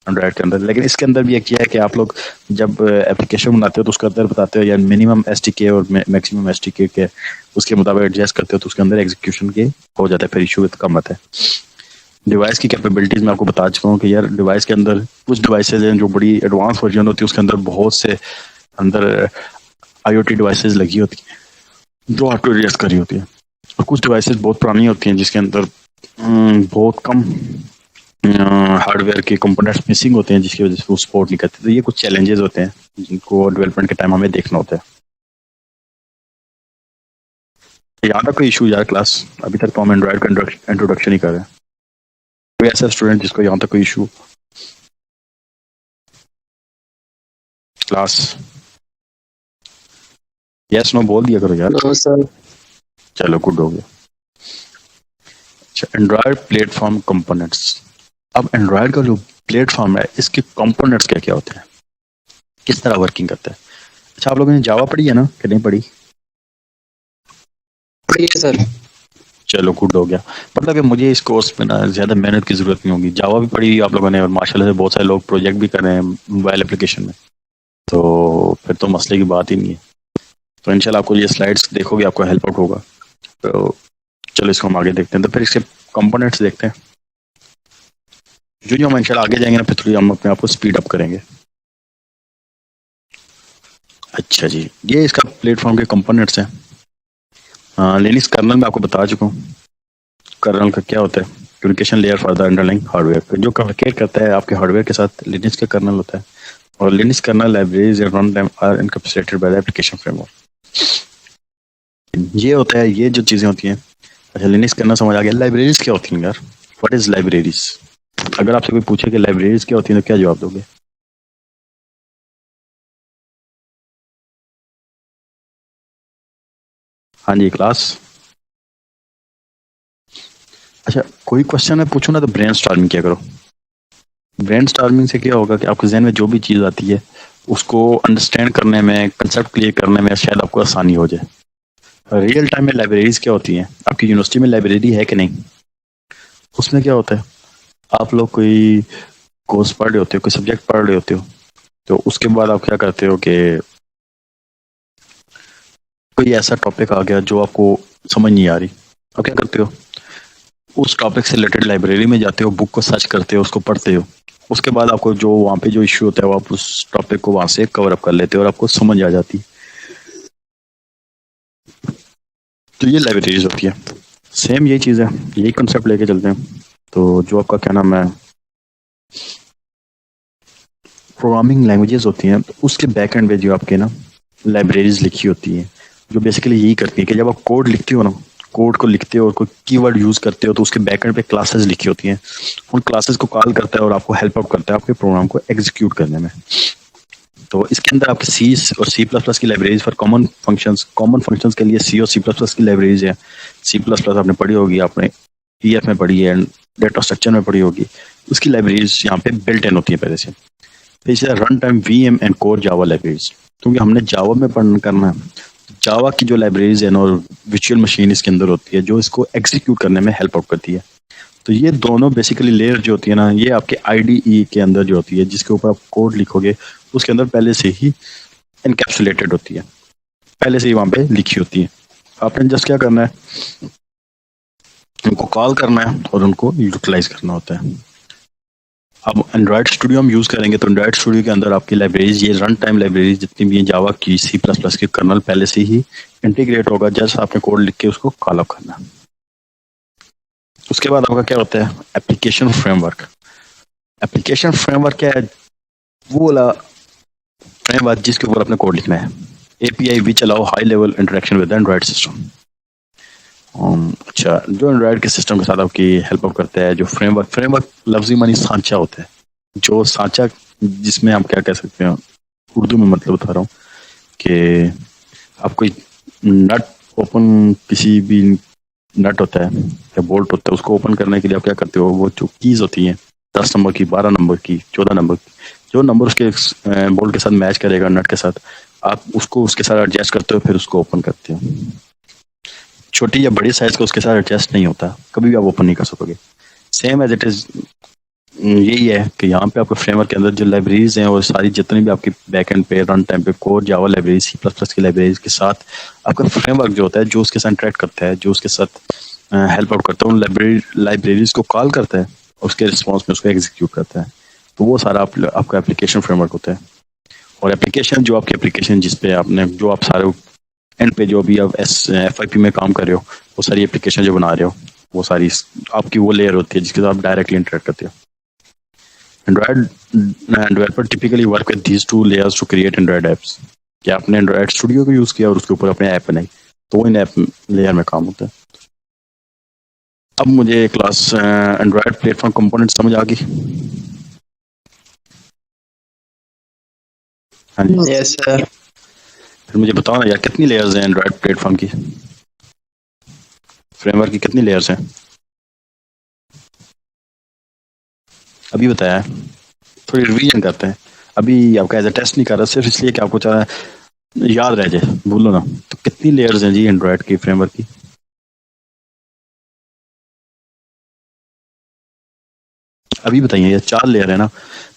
एंड्रॉयड के अंदर। लेकिन इसके अंदर भी एक ये है कि आप लोग जब एप्लीकेशन बनाते हो तो उसके अंदर बताते हो या मिनिमम एसटीके और मैक्सिमम एसटीके के उसके मुताबिक एडजस्ट करते हो, तो उसके अंदर एग्जीक्यूशन के हो जाता है, फिर इशू कम आता है। डिवाइस की कैपेबिलिटीज में आपको बता चुका हूँ कि यार डिवाइस के अंदर कुछ डिवाइसेज हैं जो बड़ी एडवांस वर्जन होती है, उसके अंदर बहुत से अंदर आईओटी डिवाइसेज लगी होती हैं जो ऑटो एडजस्ट करी होती है, और कुछ डिवाइसेज बहुत पुरानी होती हैं जिसके अंदर बहुत कम हार्डवेयर के कंपोनेंट्स मिसिंग होते हैं, जिसकी वजह से वो सपोर्ट नहीं करते। तो ये कुछ चैलेंजेस होते हैं जिनको डेवलपमेंट के टाइम हमें देखना होता है। यहाँ तक कोई इशू यार क्लास? अभी तक तो हम एंड्रॉइड का इंट्रोडक्शन ही कर रहे हैं। कोई ऐसा स्टूडेंट जिसको यहाँ तक कोई इशू? क्लास यस नो बोल दिया करो यार। No sir. चलो गुड हो गया। अच्छा, एंड्रॉइड प्लेटफॉर्म कंपोनेंट्स। अब एंड्रॉइड का जो प्लेटफॉर्म है इसके कंपोनेंट्स क्या क्या होते हैं, किस तरह वर्किंग करता है? अच्छा, आप लोगों ने जावा पढ़ी है ना कि नहीं पढ़ी? पढ़िए सर। चलो गुड हो गया। मतलब कि मुझे इस कोर्स में ना ज़्यादा मेहनत की ज़रूरत नहीं होगी। जावा भी पढ़ी हुई आप लोगों ने, और माशाल्लाह से बहुत सारे लोग प्रोजेक्ट भी कर रहे हैं मोबाइल एप्लीकेशन में, तो फिर तो मसले की बात ही नहीं है। तो इंशाल्लाह आपको ये स्लाइड्स देखोगे आपको हेल्प आउट होगा। तो चलो इसको हम आगे देखते हैं। तो फिर इसके कंपोनेंट्स देखते हैं। जो हम इंशाल्लाह आगे जाएंगे ना, फिर थोड़ी हम अपने आप को स्पीड अप करेंगे। अच्छा जी, ये इसका प्लेटफॉर्म के कंपोनेंट्स हैं। लिनक्स कर्नल में आपको बता चुका हूँ कर्नल का क्या होता है। Communication layer for the underlying hardware, जो कम्युनिकेट करता है आपके हार्डवेयर के साथ, लिनक्स का कर्नल होता है। और Linux kernel libraries and run time are encapsulated by the application framework. ये होता है, ये जो चीजें होती हैं। अच्छा, लिनक्स कर्नल समझ आ गया। लाइब्रेरीज क्या होती हैं यार? What is libraries? अगर आपसे कोई पूछे कि लाइब्रेरीज क्या होती है तो क्या जवाब दोगे? हाँ जी क्लास। अच्छा, कोई क्वेश्चन मैं पूछूं ना तो ब्रेन स्टॉर्मिंग क्या करो। ब्रेन स्टॉर्मिंग से क्या होगा कि आपके जहन में जो भी चीज़ आती है उसको अंडरस्टैंड करने में, कंसेप्ट क्लियर करने में शायद आपको आसानी हो जाए। रियल टाइम में लाइब्रेरीज क्या होती हैं? आपकी यूनिवर्सिटी में लाइब्रेरी है कि नहीं? उसमें क्या होता है, आप लोग कोई कोर्स पढ़ रहे होते हो, कोई सब्जेक्ट पढ़ रहे होते हो, तो उसके बाद आप क्या करते हो कि कोई ऐसा टॉपिक आ गया जो आपको समझ नहीं आ रही, आप क्या करते हो, उस टॉपिक से रिलेटेड लाइब्रेरी में जाते हो, बुक को सर्च करते हो, उसको पढ़ते हो। उसके बाद आपको जो वहाँ पे जो इश्यू होता है वो आप उस टॉपिक को वहाँ से कवर अप कर लेते हो और आपको समझ आ जाती है। तो ये लाइब्रेरीज होती है। सेम यही चीज़ है, यही कंसेप्ट लेके चलते हैं। तो जो आपका क्या नाम है, प्रोग्रामिंग लैंग्वेजेस होती हैं, तो उसके बैक एंड पे जो आपके ना लाइब्रेरीज लिखी होती हैं, जो बेसिकली यही करती है कि जब आप कोड लिखते हो ना, कोड को लिखते हो और कोई कीवर्ड यूज करते हो, तो उसके बैकएंड पे क्लासेस लिखी होती हैं। उन क्लासेस को कॉल करता है और आपको हेल्प आउट करता है आपके प्रोग्राम को एग्जीक्यूट करने में। तो इसके अंदर आपके सी और सी प्लस प्लस की लाइब्रेरीज फॉर कॉमन फंक्शंस के लिए सी और सी प्लस प्लस की लाइब्रेरीज है। सी प्लस प्लस आपने पढ़ी होगी, आपने ईएफ में पढ़ी है, डेटा स्ट्रक्चर में पढ़ी होगी, उसकी लाइब्रेरीज यहाँ पे बिल्ट इन होती है पहले से। तो इसे run time VM and core Java libraries, क्योंकि हमने जावा में पढ़ना करना है, जावा की जो लाइब्रेरीज है और वर्चुअल मशीन इसके अंदर होती है जो इसको एग्जीक्यूट करने में हेल्प आउट करती है। तो ये दोनों बेसिकली लेयर जो होती है ना, ये आपके आईडीई के अंदर जो होती है, जिसके ऊपर आप कोड लिखोगे उसके अंदर पहले से ही एनकैप्सुलेटेड होती है, पहले से ही वहां पे लिखी होती है। आपने जस्ट क्या करना है, उनको कॉल करना है और उनको यूटिलाइज करना होता है। अब एंड्रॉयड स्टूडियो हम यूज करेंगे तो एंड्रॉयड स्टूडियो के अंदर आपकी लाइब्रेरीज, ये रन टाइम लाइब्रेरीज जितनी भी हैं जावा की, सी प्लस प्लस की कर्नल पहले से ही इंटीग्रेट होगा, जस्ट आपने कोड लिख के उसको कॉल अप करना। उसके बाद आपका क्या होता है, एप्लीकेशन फ्रेमवर्क। एप्लीकेशन फ्रेमवर्क क्या है, वो वाला फ्रेमवर्क जिसके ऊपर अपने कोड लिखना है। API which allow high level interaction with Android system. अच्छा, जो एंड्रॉयड के सिस्टम के साथ आपकी हेल्प अप करता है, जो फ्रेमवर्क लफ्जी मानी सांचा होता है, जो सांचा जिसमें हम क्या कह सकते हैं, उर्दू में मतलब बता रहा हूँ कि आप कोई नट ओपन, किसी भी नट होता है या बोल्ट होता है, उसको ओपन करने के लिए आप क्या करते हो, वो जो कीज होती हैं 10 नंबर की, 12 नंबर की, 14 नंबर की, जो नंबर उसके बोल्ट के साथ मैच करेगा नट के साथ, आप उसको उसके साथ एडजस्ट करते हो, फिर उसको ओपन करते हो। छोटी या बड़ी साइज का उसके साथ एडजस्ट नहीं होता, कभी भी आप ओपन नहीं कर सकोगे। सेम एज इट इज यही है कि यहाँ पे आपके फ्रेमवर्क के अंदर जो लाइब्रेरीज हैं और सारी जितनी भी आपकी बैक एंड पे, रन टाइम पे कोर, जावा लाइब्रेरी, सी प्लस प्लस की लाइब्रेरीज के साथ आपका फ्रेमवर्क जो होता है, जो उसके साथ इंटरेक्ट करता है, जो उसके साथ हेल्प आउट करता है, उन लाइब्रेरीज को कॉल करता है और उसके रिस्पॉन्स में उसको एग्जीक्यूट करता है। तो वो सारा आपका एप्लीकेशन फ्रेमवर्क होता है। और एप्लीकेशन, जो आपकी एप्लीकेशन जिसपे आपने, जो आप सारे एंड पे जो भी आप FIP में काम कर रहे हो, वो सारी एप्लीकेशन जो बना रहे हो, वो सारी आपकी वो लेयर होती है जिसके साथ आप डायरेक्टली इंटरेक्ट करते हो। Android developer typically work with these two layers to create Android apps. क्या आपने एंड्रॉयड स्टूडियो को यूज किया और उसके ऊपर अपने ऐप बनाई, तो वो इन ऐप लेयर में काम होता है। अब मुझे क्लास एंड्रॉयड प्लेटफॉर्म कंपोनेंट समझ आ गई? हाँ जी, यस सर। फिर मुझे बताओ ना यार, कितनी लेयर्स हैं एंड्रॉयड प्लेटफॉर्म की, फ्रेमवर्क की कितनी लेयर्स हैं? अभी बताया है, थोड़ी रिवीजन करते हैं। अभी आपका एज ए टेस्ट नहीं कर रहा, सिर्फ इसलिए कि आपको चाह याद रह जाए, बोलो ना। तो कितनी लेयर्स हैं जी एंड्रॉयड की फ्रेमवर्क की? अभी बताइए, ये 4 लेयर है ना।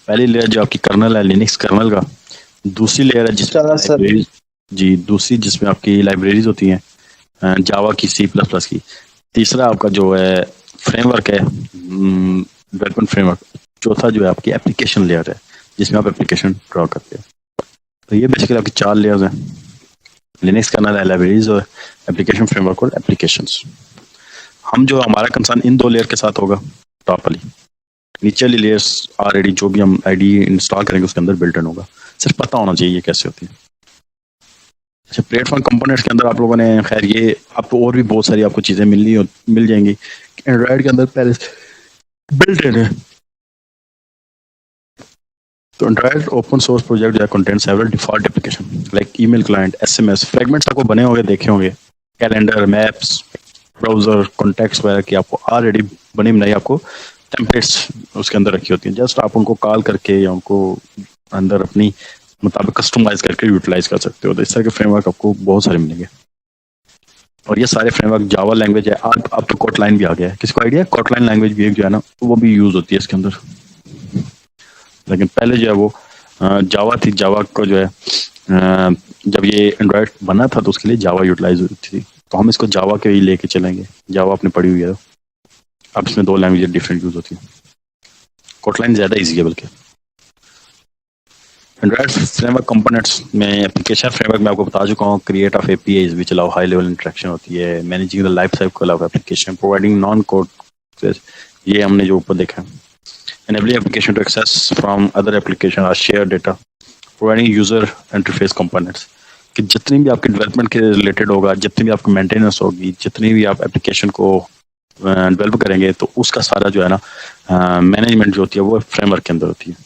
पहली लेयर जो आपकी कर्नल है, लिनक्स कर्नल का। दूसरी लेयर है जिसमें जी, दूसरी जिसमें आपकी लाइब्रेरीज होती हैं जावा की, सी प्लस प्लस की। तीसरा आपका जो है फ्रेमवर्क है, डेवलपमेंट फ्रेमवर्क। चौथा जो है आपकी एप्लीकेशन लेयर है, जिसमें आप एप्लीकेशन ड्रॉ करते हैं। तो ये बेसिकली आपकी 4 लेयर्स हैं, लिनक्स कर्नल है, लाइब्रेरीज और एप्लीकेशन फ्रेमवर्क और एप्लीकेशंस। हम जो हमारा कंसर्न इन 2 लेयर के साथ होगा, टॉप वाली। नीचे वाली लेयर्स ऑलरेडी जो भी हम आईडी इंस्टॉल करेंगे उसके अंदर बिल्ट इन होगा, सिर्फ पता होना चाहिए ये कैसे होती है। अच्छा, प्लेटफॉर्म कंपोनेंट्स के अंदर आप लोगों ने, खैर ये आपको और भी बहुत सारी आपको चीजें मिल जाएंगी एंड्रॉयड के अंदर पहले बिल्ट इन है। तो एंड्रॉयड ओपन सोर्स प्रोजेक्ट जो है contain several default application like email client, SMS fragments आपको बने होंगे, देखे होंगे, कैलेंडर, मैप्स, ब्राउजर, कॉन्टैक्ट्स वगैरह की आपको ऑलरेडी बनी बनाई आपको टेम्पलेट्स उसके अंदर रखी होती हैं। जस्ट आप उनको कॉल करके या उनको अंदर अपनी मुताबिक कस्टमाइज करके यूटिलाइज कर सकते हो। तो इस तरह के फ्रेमवर्क आपको बहुत सारे मिलेंगे और ये सारे फ्रेमवर्क जावा लैंग्वेज है। अब तो कोटलाइन भी आ गया है, किसको आइडिया है? कोटलाइन लैंग्वेज भी एक जो है ना, वो भी यूज होती है इसके अंदर, लेकिन पहले जो है वो जावा थी। जावा को जो है जब ये एंड्रॉयड बना था तो उसके लिए जावा यूटिलाइज होती थी, तो हम इसको जावा के ही लेके चलेंगे। जावा आपने पढ़ी हुई है, अब इसमें 2 लैंग्वेज डिफरेंट यूज होती है। कोटलाइन ज्यादा ईजी है बल्कि। एंड्रॉयड फ्रेमवर्क कंपोनेंट्स में एप्लीकेशन फ्रेमवर्क में आपको बता चुका हूँ, create of APIs which allow high level interaction होती है, managing the life cycle of application, providing non code, ये हमने जो ऊपर देखा है, enabling application to access from other application or share data, providing user interface components, कि जितनी भी आपके डेवलपमेंट के रिलेटेड होगा, जितनी भी आपकी मेंटेनेंस होगी, जितनी भी आप एप्लीकेशन को डेवलप करेंगे, तो उसका सारा जो है ना मैनेजमेंट जो होती है वो फ्रेमवर्क के अंदर होती है।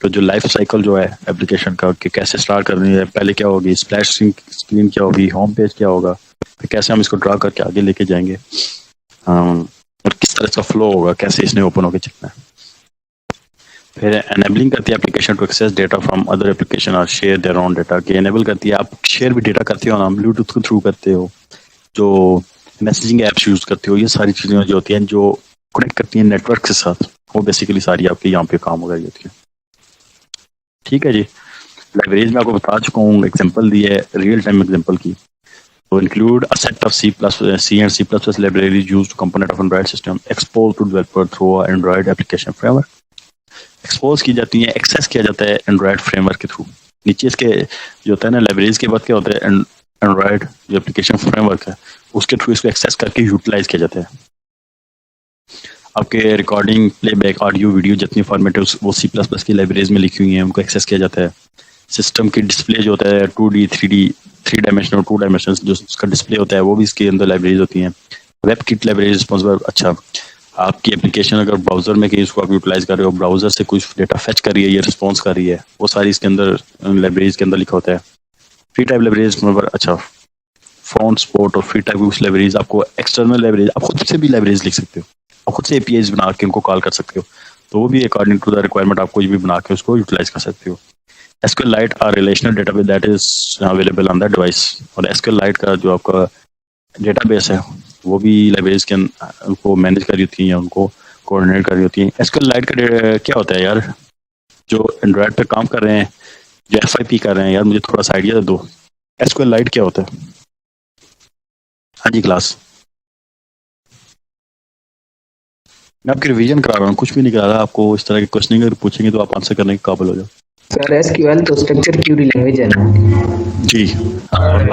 तो जो लाइफ साइकिल जो है एप्लीकेशन का कि कैसे स्टार्ट करनी है, पहले क्या होगी, स्प्लैश स्क्रीन क्या होगी, होम पेज क्या होगा, फिर कैसे हम इसको ड्रा करके आगे लेके जाएंगे, और किस तरह का फ्लो होगा, कैसे इसने ओपन होकर चलना है। फिर एनेबलिंग करती है application to access data from other application और शेयर देयर ओन डेटा, कि एनेबल करती है, आप शेयर भी डेटा करते हो ना, ब्लूटूथ के थ्रू करते हो, जो मैसेजिंग एप्स यूज करते हो, ये सारी चीजें जो होती हैं जो कनेक्ट करती हैं नेटवर्क के साथ, वो बेसिकली सारी आपके यहाँ पे काम हो रही होती है। ठीक है जी। लाइब्रेरीज में आपको बता चुका हूँ, एग्जांपल दी है रियल टाइम एग्जांपल की। तो include a set of C and C++ libraries used to component of Android system exposed to developer through a Android application framework। Expose की जाती है, एक्सेस किया जाता है एंड्रॉयड फ्रेमवर्क के थ्रू। नीचे इसके जो होता है ना लाइब्रेरीज के बाद क्या होता है, एंड्रॉयड जो एप्लीकेशन फ्रेमवर्क है उसके थ्रू इसको एक्सेस करके यूटिलाइज किया जाता है। आपके रिकॉर्डिंग, प्लेबैक, ऑडियो, वीडियो जितनी फॉर्मेट है वो C++ की लाइब्रेरीज में लिखी हुई हैं, उनको एक्सेस किया जाता है। सिस्टम की डिस्प्ले जो होता है 2D 3D 3 डायमेंशनल 2 डायमेंशनल जो उसका डिस्प्ले होता है वो भी इसके अंदर लाइब्रेरीज होती हैं। वेब किट लाइब्रेरी रिस्पॉन्सिबल, अच्छा आपकी एप्लीकेशन अगर ब्राउजर में कहीं उसको आप यूटिलाइज कर रहे हो, ब्राउजर से कुछ डेटा फेच कर रही है, ये रिस्पॉन्स कर रही है, वो सारी इसके अंदर लाइब्रेरीज के अंदर लिखा होता है। फ्री टाइप लाइब्रेरीज में अच्छा फॉन्ट सपोर्ट और फ्री टाइप की कुछ लाइब्रेरीज, आपको एक्सटर्नल लाइब्रेरीज, आप खुद से भी लाइब्रेरीज लिख सकते हो, आप खुद से APIs बना के उनको कॉल कर सकते हो, तो वो भी अकॉर्डिंग टू द रिक्वायरमेंट आप कुछ भी बना के उसको यूटिलाइज कर सकते हो। SQLite are relational database that is available on that device, और SQLite का जो आपका डेटाबेस है वो भी लाइब्रेरीज के उनको मैनेज कर रही होती हैं या उनको कोऑर्डिनेट कर रही होती हैं। SQLite का क्या होता है यार, जो एंड्रॉयड पे काम कर रहे हैं, जो FIP कर रहे हैं, यार मुझे थोड़ा सा आइडिया दो, SQLite क्या होता है? हाँ जी क्लास, मैं आपकी रिवीजन करा रहा हूँ, कुछ भी नहीं करा रहा। आपको इस तरह के क्वेश्चन अगर पूछेंगे तो आप आंसर करने के काबिल हो जाओ। सर एसक्यूएल तो स्ट्रक्चर क्यूरी लैंग्वेज है ना जी। और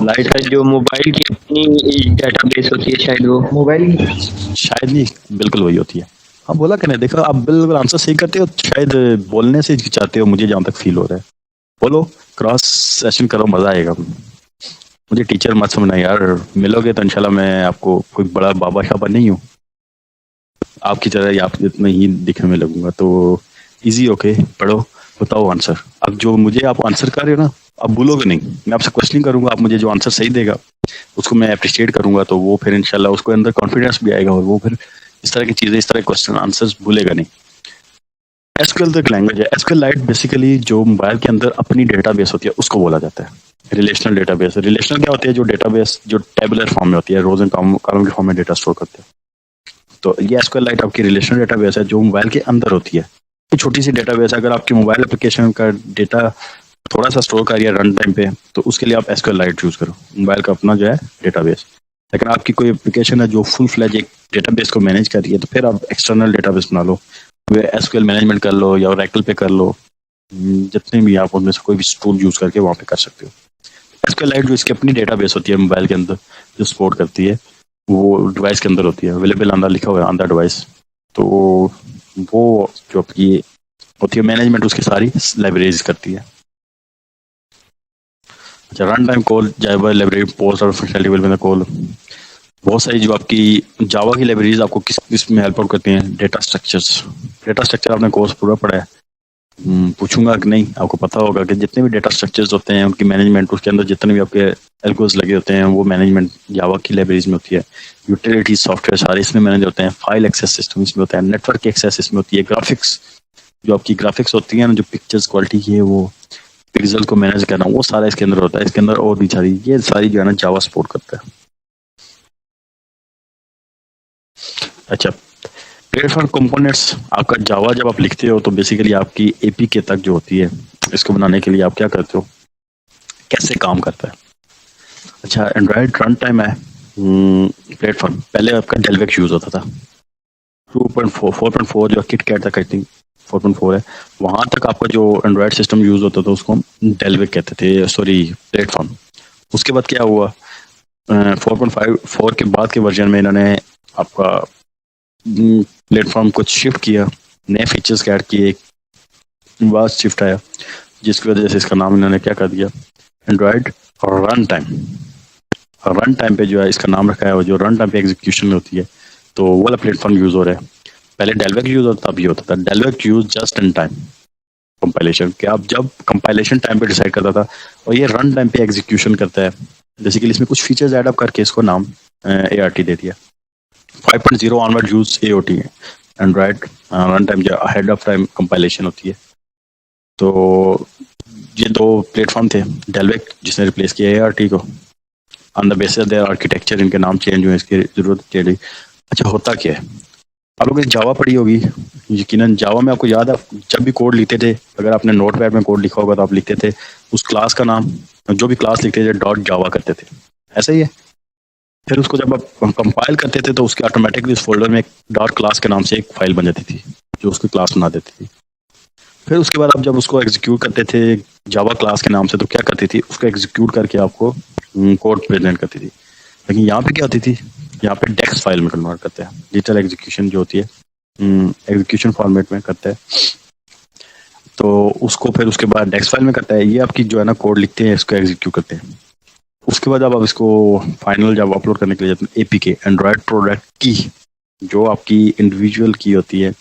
लाइट सर जो मोबाइल की अपनी डेटाबेस होती है शायद वो मोबाइल शायद नहीं, बिल्कुल वही होती है। हाँ बोला कि नहीं, देखो आप बिल्कुल आंसर सही करते हो, शायद बोलने से चाहते हो, मुझे जहाँ तक फील हो रहा है। बोलो, क्रॉस सेशन करो, मजा आएगा। मुझे टीचर मत समझना यार, मिलोगे तो इंशाल्लाह मैं आपको कोई बड़ा बाबा शाबा नहीं हूँ, आपकी तरह या आप इतना ही दिखने में लगूंगा। तो इजी, ओके, पढ़ो, बताओ आंसर। अब जो मुझे आप आंसर कर रहे हो ना, आप भूलोगे नहीं, मैं आपसे क्वेश्चन करूंगा, आप मुझे जो आंसर सही देगा उसको मैं अप्रिशिएट करूंगा, तो वो फिर इंशाल्लाह उसको अंदर कॉन्फिडेंस भी आएगा, और वो फिर इस तरह की चीजें, इस तरह के क्वेश्चन आंसर्स भूलेगा नहीं। SQL तो एक लैंग्वेज है। SQLite बेसिकली जो मोबाइल के अंदर अपनी डेटाबेस होती है उसको बोला जाता है रिलेशनल डेटाबेस। रिलेशनल क्या होती है? जो डेटाबेस जो टेबुलर फॉर्म में होती है, रोज एंड कॉलम के फॉर्म में डेटा स्टोर करते हैं। तो ये SQLite आपकी रिलेशनल डेटाबेस है जो मोबाइल के अंदर होती है। ये छोटी सी डेटाबेस है, अगर आपकी मोबाइल एप्लीकेशन का डेटा थोड़ा सा स्टोर करिए रन टाइम पे, तो उसके लिए आप SQLite यूज करो, मोबाइल का अपना जो है डेटाबेस। लेकिन आपकी कोई एप्लीकेशन है जो फुल फ्लैज एक डेटाबेस को मैनेज कर रही है, तो फिर आप एक्सटर्नल डेटाबेस बना लो, SQL मैनेजमेंट कर लो या Oracle पे कर लो, जितने भी आप उनमें से कोई भी टूल यूज करके वहाँ पे कर सकते हो। SQLite जो इसकी अपनी डेटाबेस होती है मोबाइल के अंदर जो सपोर्ट करती है, वो डिवाइस के अंदर होती है, अवेलेबल अंदर लिखा हुआ है अंदर डिवाइस। तो वो जो आपकी होती है मैनेजमेंट उसकी सारी लाइब्रेरीज करती है। अच्छा, रन टाइम कॉल, जावा लाइब्रेरी, पोस्ट और functionality will be the call. बहुत सारी जो आपकी जावा की लाइब्रेरीज आपको किस में हेल्प आउट करती हैं? Data structures. डेटा स्ट्रक्चर आपने कोर्स पूरा पढ़ा है, पूछूंगा कि नहीं, आपको पता होगा कि जितने भी डेटा स्ट्रक्चर्स होते हैं उनकी मैनेजमेंट, उसके अंदर जितने भी आपके एल्गोस लगे होते हैं वो मैनेजमेंट जावा की लाइब्रेरीज में होती है। यूटिलिटी सॉफ्टवेयर सारे इसमें मैनेज होते हैं, फाइल एक्सेस सिस्टम इसमें होता है, नेटवर्क एक्सेस इसमें होती है, ग्राफिक्स जो आपकी ग्राफिक्स होती है ना, जो पिक्चर्स क्वालिटी की है, वो पिक्सल को मैनेज करना, वो सारा इसके अंदर होता है। इसके अंदर और भी सारी ये सारी जो है ना जावा सपोर्ट करता है। अच्छा, प्लेटफॉर्म कंपोनेंट्स, आपका जावा जब आप लिखते हो तो बेसिकली आपकी APK तक जो होती है, इसको बनाने के लिए आप क्या करते हो, कैसे काम करता है? अच्छा, एंड्रॉयड रन टाइम है प्लेटफॉर्म, पहले आपका डेलवेक्स यूज होता था। 4.4 जो किटकैट तक, आई थिंक 4.4 है, वहां तक आपका जो एंड्रॉयड सिस्टम यूज होता था उसको हम डेलवेक कहते थे, सॉरी प्लेटफॉर्म। उसके बाद क्या हुआ, 4.4 के बाद के वर्जन में इन्होंने आपका प्लेटफॉर्म को शिफ्ट किया, नए फीचर्स ऐड किए, बाद शिफ्ट आया, जिसकी वजह से इसका नाम इन्होंने क्या कर दिया, Android run time. Run time पे जो है इसका नाम रखा है, जो रन टाइम पे एग्जीक्यूशन में होती है, तो वो वाला प्लेटफॉर्म यूज हो रहा है। पहले डेलवेक यूज होता, तब ये होता था Dalvik use just in time compilation, कि आप जब कंपाइलेशन टाइम पे डिसाइड करता था और ये रन टाइम पे एग्जीक्यूशन करता है। बेसिकली इसमें कुछ फीचर्स ऐड अप करके इसको नाम ART दे दिया। 5.0 ऑनवर्ड यूज AOT है, एंड्रॉइड रन टाइम जो अहेड ऑफ टाइम कंपाइलेशन होती है। तो ये दो प्लेटफॉर्म थे, डेलवेक जिसने रिप्लेस किया ART को, on the basis their architecture इनके नाम चेंज हुए, इसकी जरूरत चली। अच्छा होता क्या है, आप लोगों ने जावा पढ़ी होगी यकीनन। जावा में आपको याद है जब भी कोड लिखते थे, अगर आपने नोटपैड में कोड लिखा होगा तो आप लिखते थे उस क्लास का नाम, जो भी क्लास लिखते थे डॉट जावा करते थे, ऐसा ही है। फिर उसको जब आप कंपाइल करते थे तो उसके ऑटोमेटिकली उस फोल्डर में एक डॉट क्लास के नाम से एक फाइल बन जाती थी जो उसकी क्लास बना देती थी। फिर उसके बाद आप जब उसको एग्जीक्यूट करते थे जावा क्लास के नाम से, तो क्या करती थी, उसको एग्जीक्यूट करके आपको कोड प्रेजेंट करती थी। लेकिन यहाँ पे क्या होती थी, यहाँ पे डेक्स फाइल में कन्वर्ट करते हैं, डिजिटल एग्जीक्यूशन जो होती है एग्जीक्यूशन फॉर्मेट में करते हैं, तो उसको फिर उसके बाद डेक्स फाइल में करता है। ये आपकी जो है ना कोड लिखते हैं, इसको एग्जीक्यूट करते हैं। उसके बाद जब आप इसको फाइनल जब अपलोड करने के लिए जाते हैं, APK एंड्रॉयड प्रोडक्ट की, जो आपकी इंडिविजुअल की होती है,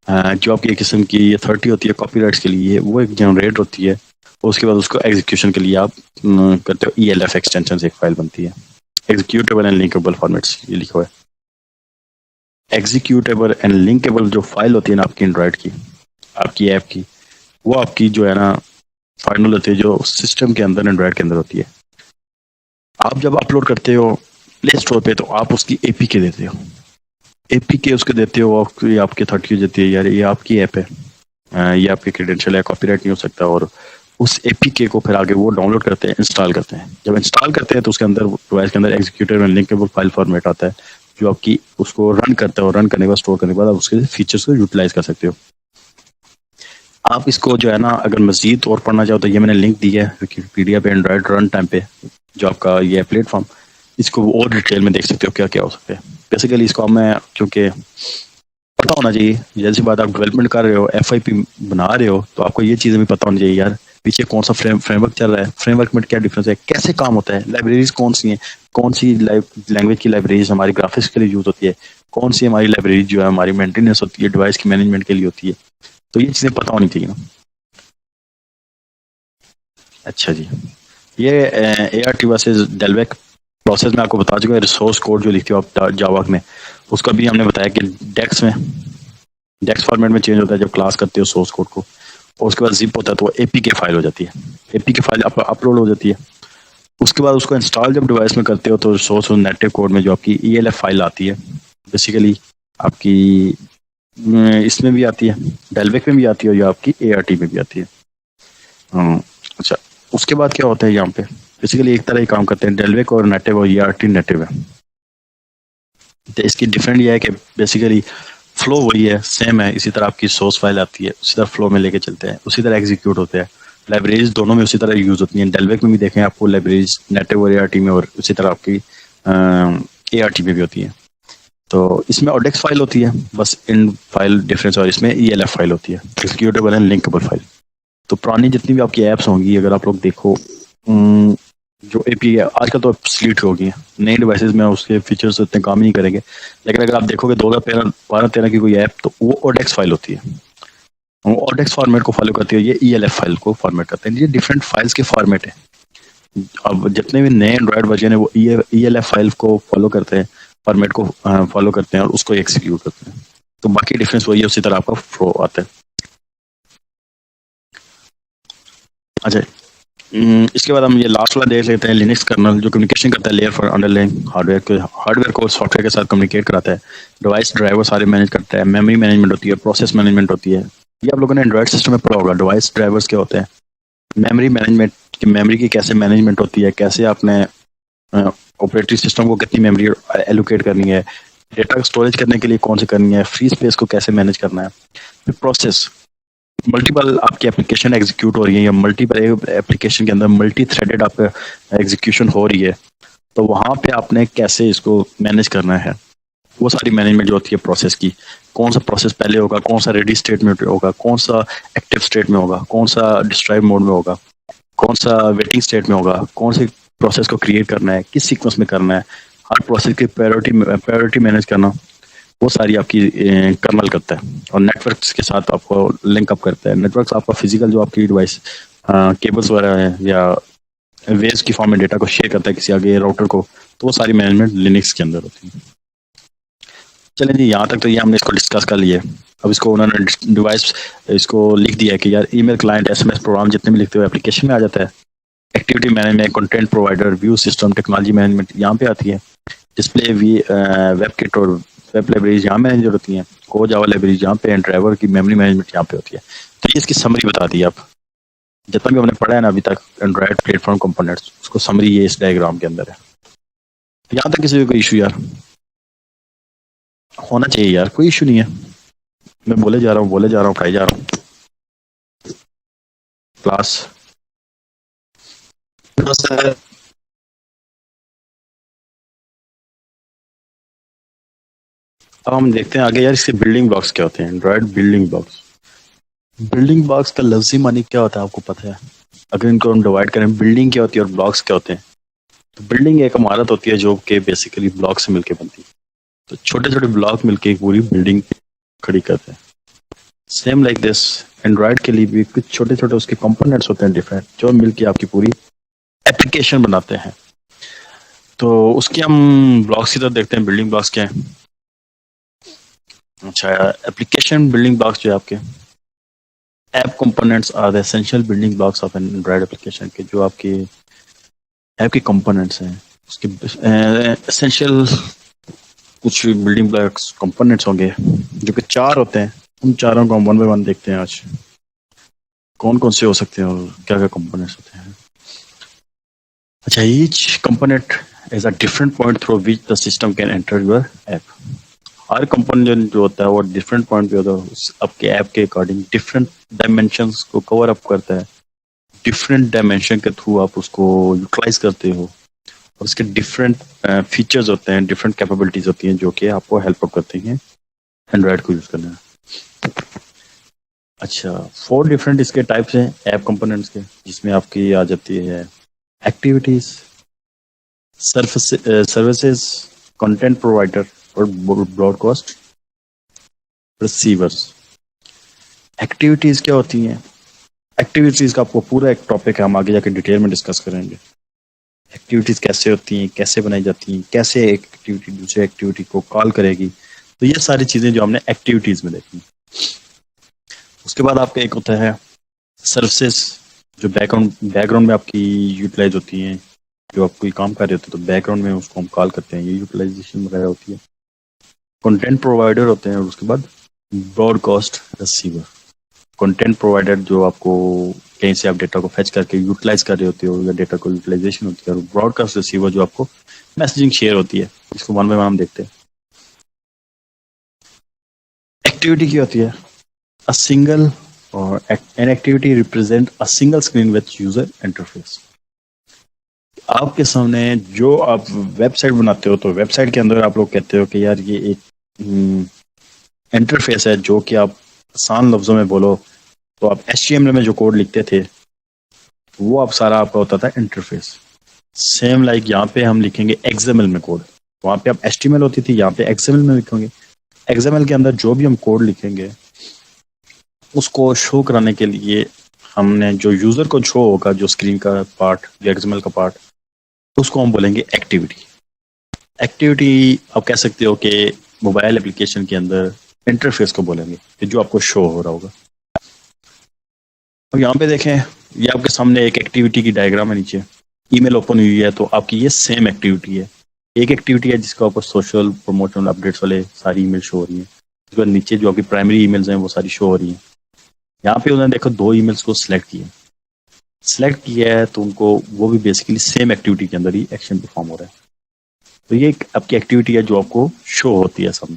जो आपकी एक किस्म की अथॉरिटी होती है कॉपीराइट्स के लिए, वो एक जनरेट होती है। उसके बाद उसको एग्जीक्यूशन के लिए आप करते हो ELF एक्सटेंशन से एक फाइल बनती है, एग्जीक्यूटेबल एंड लिंकेबल फॉर्मेट्स, ये लिखा हुआ है। एग्जीक्यूटेबल एंड लिंकेबल जो फाइल होती है ना आपकी एंड्रॉयड की, आपकी ऐप की, वो आपकी जो है ना फाइनल होती है जो सिस्टम के अंदर एंड्रॉयड के अंदर होती है। आप जब अपलोड करते हो प्ले स्टोर पे तो आप उसकी APK देते हो, APK उसके देते हो, आपकी अथॉरिटी हो जाती है, यार ये आपकी ऐप है, ये आपकी क्रेडेंशियल है, कॉपीराइट नहीं हो सकता। और उस APK को फिर आगे वो डाउनलोड करते हैं, इंस्टॉल करते हैं। जब इंस्टॉल करते हैं तो उसके अंदर डिवाइस के अंदर executable and linkable file format आता है, जो आपकी उसको रन करता है, और रन करने के बाद स्टोर करने के बाद आप उसके फीचर्स को यूटिलाइज कर सकते हो। आप इसको जो है ना अगर मजीद और पढ़ना चाहो तो ये मैंने लिंक दिया है विकिपीडिया पे, एंड्रॉइड रन टाइम पे जो आपका ये प्लेटफॉर्म, इसको और डिटेल में देख सकते हो क्या क्या हो सकता है। बेसिकली इसको मैं क्योंकि पता होना चाहिए, जैसी बात आप डेवलपमेंट कर रहे हो, FIP बना रहे हो, तो आपको ये चीज़ें भी पता होनी चाहिए यार, पीछे कौन सा फ्रेमवर्क चल रहा है, फ्रेमवर्क में क्या डिफरेंस है, कैसे काम होता है, लाइब्रेरीज कौन सी हैं, कौन सी लैंग्वेज की लाइब्रेरीज हमारी ग्राफिक्स के लिए यूज होती है, कौन सी हमारी लाइब्रेरी जो है हमारी मेंटेनेंस होती है, डिवाइस की मैनेजमेंट के लिए होती है। तो ये चीज़ें पता होनी चाहिए ना। अच्छा जी, ये ART वर्सेस डेलवेक प्रोसेस में आपको बता चुका। रिसोर्स कोड जो लिखते हो आप जावा में, उसका भी हमने बताया कि डेक्स फॉर्मेट में चेंज होता है जब क्लास करते हो सोर्स कोड को, और उसके बाद जिप होता है तो वो APK फाइल हो जाती है, APK फाइल अपलोड हो जाती है। उसके बाद उसको इंस्टॉल जब डिवाइस में करते हो तो सोर्स और नेटिव कोड में जो आपकी ELF फाइल आती है, बेसिकली आपकी इसमें भी आती है, डेलवेक में भी आती है, और ये आपकी ART में भी आती है। अच्छा, उसके बाद क्या होता है यहाँ पे, बेसिकली एक तरह ही काम करते हैं डेलवेक और नेटिव, और ART नेटिव है। तो इसकी डिफरेंट ये है कि बेसिकली फ्लो वही है, सेम है, इसी तरह आपकी सोर्स फाइल आती है, उसी तरह फ्लो में लेके चलते हैं, उसी तरह एग्जीक्यूट होते हैं। लाइब्रेरीज दोनों में उसी तरह यूज होती हैं, डेलवेक में भी देखें आपको लाइब्रेरीज नेटिव और ART में, और उसी तरह आपकी ART में भी होती है। तो इसमें ODEX फाइल होती है, बस इन फाइल डिफरेंस, और इसमें ELF फाइल होती है, एग्जीक्यूटेबल एंड लिंकेबल फाइल। तो पुरानी जितनी भी आपकी ऐप्स होंगी, अगर आप लोग देखो जो APK है आजकल तो स्लीट हो गई है, नई डिवाइसेस में उसके फीचर्स इतने काम ही नहीं करेंगे। लेकिन अगर आप देखोगे 2012-13 की कोई ऐप, तो वो ODEX फाइल होती है, वो ODEX फॉर्मेट को फॉलो करती है, ये ELF फाइल को फॉर्मेट करते हैं। ये डिफरेंट फाइल्स के फॉर्मेट है। अब जितने भी नए एंड्रॉयड वर्जन है वो ELF फाइल को फॉलो करते हैं, फॉर्मेट को फॉलो करते हैं, और उसको एक्सिक्यूट करते हैं। तो बाकी डिफरेंस वही है, उसी तरह आपका फ्लो आता है। अच्छा, इसके बाद हम ये लास्ट वाला देख लेते हैं, लिनक्स कर्नल जो कम्युनिकेशन करता है लेयर फॉर अंडरलाइंग हार्डवेयर को सॉफ्टवेयर के साथ कम्युनिकेट कराता है, डिवाइस ड्राइवर सारे मैनेज करता है, मेमोरी मैनेजमेंट होती है, प्रोसेस मैनेजमेंट होती है। ये आप लोगों ने एंड्रॉइड सिस्टम में पढ़ा होगा, डिवाइस ड्राइवर्स क्या होते हैं, मेमोरी मैनेजमेंट, मेमोरी की कैसे मैनेजमेंट होती है, कैसे आपने ऑपरेटिंग सिस्टम को कितनी मेमोरी एलोकेट करनी है, डेटा स्टोरेज करने के लिए कौन सी करनी है, फ्री स्पेस को कैसे मैनेज करना है। फिर प्रोसेस, मल्टीपल आपकी एप्लीकेशन एग्जीक्यूट हो रही है, या मल्टीपल एप्लीकेशन के अंदर मल्टी थ्रेडेड आपका एग्जीक्यूशन हो रही है, तो वहाँ पे आपने कैसे इसको मैनेज करना है, वो सारी मैनेजमेंट जो होती है प्रोसेस की, कौन सा प्रोसेस पहले होगा, कौन सा रेडी स्टेट में होगा, कौन सा एक्टिव स्टेट में होगा, कौन सा डिस्ट्राइव मोड में होगा, कौन सा वेटिंग स्टेट में होगा, कौन से प्रोसेस को क्रिएट करना है, किस सीक्वेंस में करना है, हर प्रोसेस की प्रायोरिटी मैनेज करना, वो सारी आपकी कर्नल करता है और नेटवर्क्स के साथ आपको लिंक अप करता है। नेटवर्क्स आपका फिजिकल जो आपकी डिवाइस केबल्स वगैरह है या वेव्स की फॉर्म में डेटा को शेयर करता है किसी आगे राउटर को, तो वो सारी मैनेजमेंट लिनक्स के अंदर होती है। चलें जी, यहाँ तक तो ये हमने इसको डिस्कस कर लिए। अब इसको उन्होंने डिवाइस इसको लिख दिया है कि यार ईमेल क्लाइंट, एसएमएस प्रोग्राम जितने भी लिखते हुए एप्लीकेशन में आ जाता है। Activity management, content provider, view system, technology management यहाँ पे आती है। डिस्प्ले वेब किट और वेब लाइब्रेरीज यहाँ मैनेजर होती हैं। को जावा लाइब्रेरीज यहाँ पे, ड्राइवर की मेमोरी मैनेजमेंट यहाँ पे होती है। तो ये इसकी समरी बता दी। आप जितना भी हमने पढ़ा है ना अभी तक एंड्रॉइड प्लेटफॉर्म कंपोनेंट्स, उसको समरी ये इस डायग्राम के अंदर है। यहाँ तक किसी को कोई इशू यार होना चाहिए यार, कोई इशू नहीं है। मैं बोले जा रहा हूँ पढ़ाई जा रहा हूँ क्लास। No sir. अब हम देखते हैं आगे यार इसके बिल्डिंग ब्लॉक्स क्या होते हैं। Android building blocks, building blocks का लफ्जी मानी क्या होता है आपको पता है? अगर इनको हम डिवाइड करें, बिल्डिंग क्या होती है और ब्लॉक्स क्या होते हैं? तो बिल्डिंग एक इमारत होती है जो कि बेसिकली ब्लॉक से मिलकर बनती है। तो छोटे छोटे ब्लॉक मिलके एक पूरी बिल्डिंग खड़ी करते हैं। सेम लाइक दिस एंड्रॉइड के लिए भी कुछ छोटे छोटे उसके कंपोनेंट्स होते हैं डिफरेंट, जो मिलके आपकी पूरी एप्लीकेशन बनाते हैं। तो उसकी हम ब्लॉक्स की तरफ देखते हैं। बिल्डिंग ब्लॉक्स क्या है? अच्छा, एप्लीकेशन बिल्डिंग ब्लॉक्स जो है आपके app components are the essential building blocks of an Android application के। जो आपके ऐप के कंपोनेंट्स हैं उसके एसेंशियल कुछ बिल्डिंग ब्लॉक्स कंपोनेंट्स होंगे जो कि 4 होते हैं। उन चारों को हम 1 बाय 1 देखते हैं आज, कौन कौन से हो सकते हैं और क्या क्या कंपोनेंट्स होते हैं। अच्छा, each component is a different point through which the system can enter your app. Her component जो होता है वो डिफरेंट पॉइंट पे होता है, उस आपके ऐप के अकॉर्डिंग डिफरेंट डायमेंशंस को कवर अप करता है। डिफरेंट डायमेंशन के थ्रू आप उसको यूटिलाइज करते हो और उसके डिफरेंट फीचर्स होते हैं, डिफरेंट कैपेबिलिटीज होती हैं जो कि आपको हेल्प अप करती हैं एंड्रॉइड को यूज करने में। अच्छा, 4 डिफरेंट इसके टाइप्स हैं ऐप कंपोनेंट्स के, जिसमें आपकी आ जाती है एक्टिविटीज, सर्विसेज, कंटेंट प्रोवाइडर और ब्रॉडकास्ट रिसीवर्स। एक्टिविटीज क्या होती हैं? एक्टिविटीज का आपको पूरा एक टॉपिक है, हम आगे जाके डिटेल में डिस्कस करेंगे। एक्टिविटीज कैसे होती हैं, कैसे बनाई जाती हैं, कैसे एक एक्टिविटी दूसरे एक्टिविटी को कॉल करेगी। तो ये सारी चीजें जो हमने एक्टिविटीज में देखी। उसके बाद आपका एक होता है सर्विसेज, जो बैकग्राउंड में आपकी यूटिलाइज होती हैं। जो आप कोई काम कर रहे होते हैं तो बैकग्राउंड में उसको हम कॉल करते हैं, ये यूटिलाइजेशन वगैरह होती है। कंटेंट प्रोवाइडर होते हैं और उसके बाद ब्रॉडकास्ट रिसीवर। कंटेंट प्रोवाइडर जो आपको कहीं से आप डेटा को फेच करके यूटिलाइज कर रहे होते हो या डेटा को यूटिलाइजेशन होती है, और ब्रॉडकास्ट रिसीवर जो आपको मैसेजिंग शेयर होती है। इसको 1 बाय 1 हम देखते हैं। एक्टिविटी क्या होती है? अ सिंगल और an activity represent a single screen with user interface. आपके सामने जो आप वेबसाइट बनाते हो तो वेबसाइट के अंदर आप लोग कहते हो कि यार ये एक इंटरफेस है, जो कि आप आसान लफ्जों में बोलो तो आप HTML में जो कोड लिखते थे वो आप सारा आपका होता था इंटरफेस। सेम लाइक यहाँ पे हम लिखेंगे XML में कोड, वहाँ पे आप HTML होती थी, यहाँ पे XML में लिखेंगे। XML के अंदर जो भी हम कोड लिखेंगे उसको शो कराने के लिए हमने जो यूजर को शो होगा, जो स्क्रीन का पार्ट या XML का पार्ट, उसको हम बोलेंगे एक्टिविटी। एक्टिविटी आप कह सकते हो कि मोबाइल एप्लीकेशन के अंदर इंटरफेस को बोलेंगे कि जो आपको शो हो रहा होगा। अब यहाँ पे देखें, ये आपके सामने एक एक्टिविटी की डायग्राम है। नीचे ईमेल ओपन हुई है तो आपकी ये सेम एक्टिविटी है। एक एक्टिविटी है जिसको आपको सोशल प्रमोशनल अपडेट्स वाले सारी ईमेल शो हो रही है। उसके बाद नीचे जो आपकी प्राइमरी ईमेल्स हैं वो सारी शो हो रही हैं। यहाँ पे उन्होंने देखो 2 ईमेल्स को सिलेक्ट किया है तो उनको वो भी बेसिकली सेम एक्टिविटी के अंदर ही एक्शन परफॉर्म हो रहा है। तो ये आपकी एक्टिविटी है जो आपको शो होती है सामने।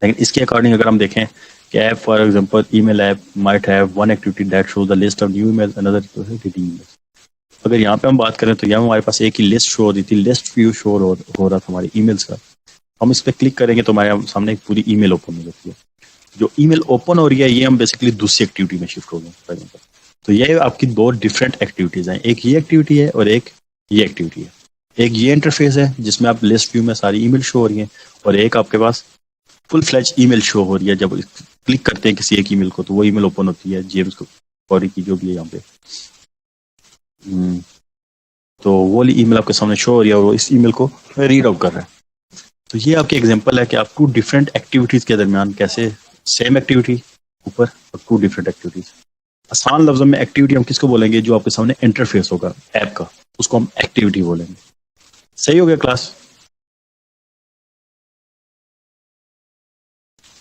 लेकिन इसके अकॉर्डिंग अगर हम देखें कि app for example email app might have one activity that shows the list of new emails, another deleted emails. अगर यहाँ पे हम बात करें तो यहाँ हमारे पास एक ही लिस्ट शो हो रही थी, लिस्ट व्यू शो हो रहा था हमारे ईमेल्स का। हम इस पर क्लिक करेंगे तो हमारे सामने एक पूरी ईमेल ओपन हो जाती है। जो ईमेल ओपन हो रही है ये हम बेसिकली दूसरी एक्टिविटी में शिफ्ट हो गए फॉर एग्जांपल। तो ये आपकी 2 डिफरेंट एक्टिविटीज हैं, एक ये एक्टिविटी है और एक ये एक्टिविटी है। एक ये इंटरफेस है जिसमें आप लिस्ट व्यू में सारी ईमेल शो हो रही हैं, और एक आपके पास फुल फ्लैज ईमेल शो हो रही है। जब क्लिक करते हैं किसी एक ईमेल को तो वो ईमेल ओपन होती है जेम्स कॉरी की जो भी है यहाँ पे। तो वो वाली ईमेल आपके सामने शो हो रही है और वो इस ईमेल को रीड आउट कर रहा है। तो ये आपके एग्जांपल है कि आप टू डिफरेंट एक्टिविटीज के दरमियान कैसे सेम एक्टिविटी ऊपर और टू डिफरेंट एक्टिविटीज। आसान लफ्जों में एक्टिविटी हम किसको बोलेंगे? जो आपके सामने इंटरफेस होगा ऐप का, उसको हम एक्टिविटी बोलेंगे। सही हो गया class?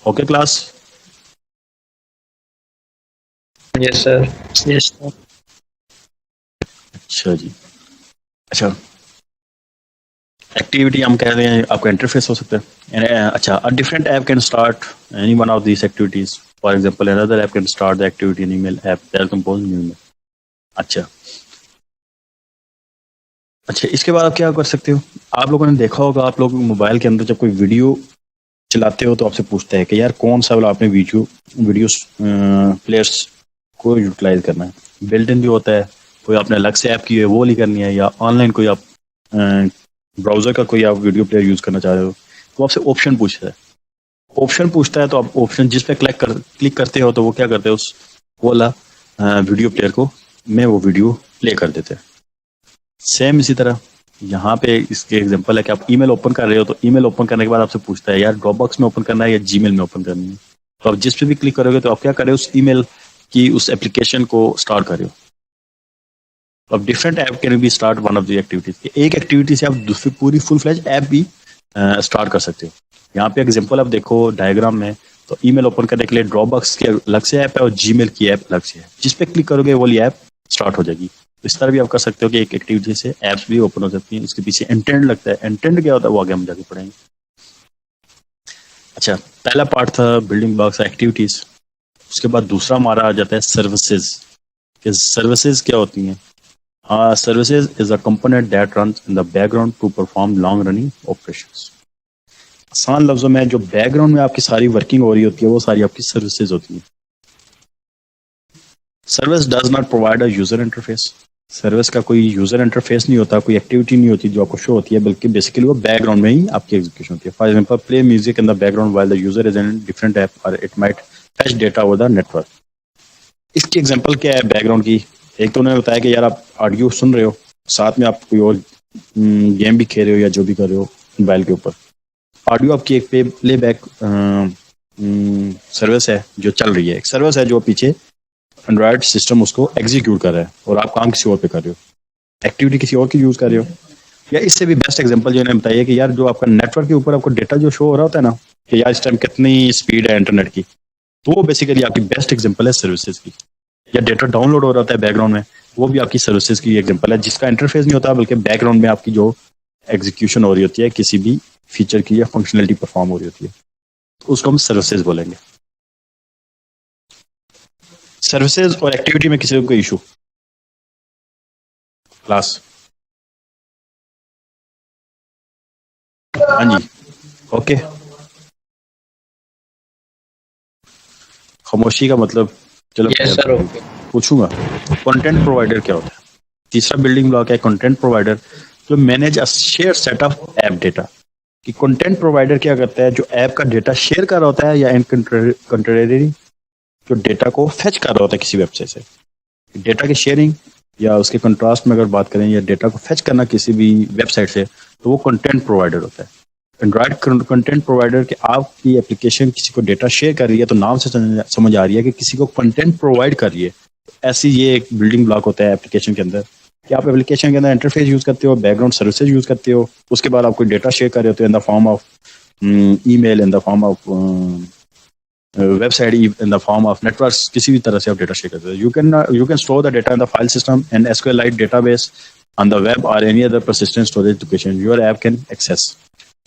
Okay class? Yes sir. Yes sir. अच्छा जी, अच्छा एक्टिविटी हम कह रहे हैं आपका इंटरफेस हो सकता है। अच्छा, a different app can start any one of this activities. For example another app can start the activity in email app that compose new email. अच्छा अच्छा, इसके बाद आप क्या कर सकते हो? आप लोगों ने देखा होगा, आप लोग मोबाइल के अंदर जब कोई वीडियो चलाते हो तो आपसे पूछता है कि यार कौन सा वाला आपने वीडियो प्लेयर्स को यूटिलाइज करना है। बिल्ट इन भी होता है, कोई आपने अलग से ऐप की है वो वाली करनी है, या ऑनलाइन कोई आप ब्राउजर का कोई आप वीडियो प्लेयर यूज करना चाह रहे हो तो आपसे ऑप्शन पूछता है। ऑप्शन पूछता है तो आप ऑप्शन जिस पे क्लिक करते हो तो वो क्या करते हैं, उस वाला वीडियो प्लेयर को में वो वीडियो प्ले कर देते हैं। सेम इसी तरह यहाँ पे इसके एग्जांपल है कि आप ईमेल ओपन कर रहे हो तो ईमेल ओपन करने के बाद आपसे पूछता है यार ड्रॉपबॉक्स में ओपन करना है या जीमेल में ओपन करनी है। तो आप जिस पे भी क्लिक करोगे तो आप क्या कर रहे हो, उस ईमेल की उस एप्लीकेशन को स्टार्ट कर रहे हो। अब different app can be start one of the activities. एक एक्टिविटी से आप दूसरी पूरी फुल फ्लैज ऐप भी स्टार्ट कर सकते हो। यहाँ पे एग्जांपल आप देखो डायग्राम में, तो ईमेल ओपन करने के लिए ड्रॉपबॉक्स की अलग से ऐप है और जीमेल की ऐप अलग से है। जिस पे क्लिक करोगे वो वाली ऐप स्टार्ट हो जाएगी। इस तरह भी आप कर सकते हो कि एक एक्टिविटी से ऐप्स भी ओपन हो सकती हैं। इसके पीछे इंटेंट लगता है, इंटेंट क्या होता है वो आगे हम जाके पढ़ेंगे। अच्छा, पहला पार्ट था बिल्डिंग ब्लॉक्स एक्टिविटीज। उसके बाद दूसरा हमारा आ जाता है सर्विसेज। कि सर्विसेज क्या होती हैं? Services is a component that runs in the background to perform long running operations. आसान लफ्जों में जो बैकग्राउंड में आपकी सारी वर्किंग हो रही होती है वो सारी आपकी सर्विसेज होती है। Service does not provide a user interface. Service का कोई यूजर इंटरफेस नहीं होता, कोई एक्टिविटी नहीं होती जो आपको शो होती है, बल्कि बेसिकली वो बैकग्राउंड में ही आपकी एग्जीक्यूशन होती है। For example play music in the background while the user is in different app और it might fetch data over the network. इसकी एग्जांपल क्या है बैकग्राउंड की? एक तो उन्होंने बताया कि यार आप ऑडियो सुन रहे हो, साथ में आप कोई और गेम भी खेल रहे हो या जो भी कर रहे हो मोबाइल के ऊपर। ऑडियो आपकी एक प्लेबैक सर्विस है जो चल रही है, एक सर्विस है जो पीछे एंड्रॉयड सिस्टम उसको एग्जीक्यूट कर रहा है और आप काम किसी और पे कर रहे हो, एक्टिविटी किसी और की यूज कर रहे हो। या इससे भी बेस्ट एग्जांपल जो इन्होंने बताया कि यार जो आपका नेटवर्क के ऊपर आपको डेटा जो शो हो रहा होता है ना कि यार इस टाइम कितनी स्पीड है इंटरनेट की, तो वो बेसिकली आपकी बेस्ट एग्जांपल है सर्विसेज की। या डेटा डाउनलोड हो रहा होता है बैकग्राउंड में, वो भी आपकी सर्विसेज की एग्जांपल है, जिसका इंटरफेस नहीं होता बल्कि बैकग्राउंड में आपकी जो एग्जीक्यूशन हो रही होती है किसी भी फीचर की या फंक्शनलिटी परफॉर्म हो रही होती है, तो उसको हम सर्विसेज बोलेंगे। सर्विसेज और एक्टिविटी में किसी को कोई इशू? क्लास? हाँ जी, ओके। खामोशी का मतलब चलो यस सर, ओके। पूछूंगा। कंटेंट प्रोवाइडर क्या होता है? तीसरा बिल्डिंग ब्लॉक है कंटेंट प्रोवाइडर, जो manage a share set of app data. कि कंटेंट प्रोवाइडर क्या करता है, जो ऐप का डेटा शेयर कर रहा होता है या इन कंट्रेरी जो डेटा को फेच कर रहा होता है किसी वेबसाइट से। डेटा की शेयरिंग या उसके कंट्रास्ट में अगर बात करें, या डेटा को फेच करना किसी भी वेबसाइट से, तो वो कंटेंट प्रोवाइडर होता है। एंड्रॉइड कंटेंट प्रोवाइडर के आपकी एप्लीकेशन किसी को डेटा शेयर कर रही है तो नाम से समझ आ रही है कि किसी को कंटेंट प्रोवाइड कर रही है। ऐसी ये एक बिल्डिंग ब्लॉक होता है एप्लीकेशन के अंदर कि आप एप्लीकेशन के अंदर इंटरफेस यूज करते हो, बैकग्राउंड सर्विसेज यूज करते हो, उसके बाद आप कोई डेटा शेयर कर रहे होते हो in the form of email, in the form of website, in the form of networks, किसी भी तरह से आप डेटा शेयर करते हो। You can store the data in the file system and SQLite database on the web or any other persistent storage location your app can access.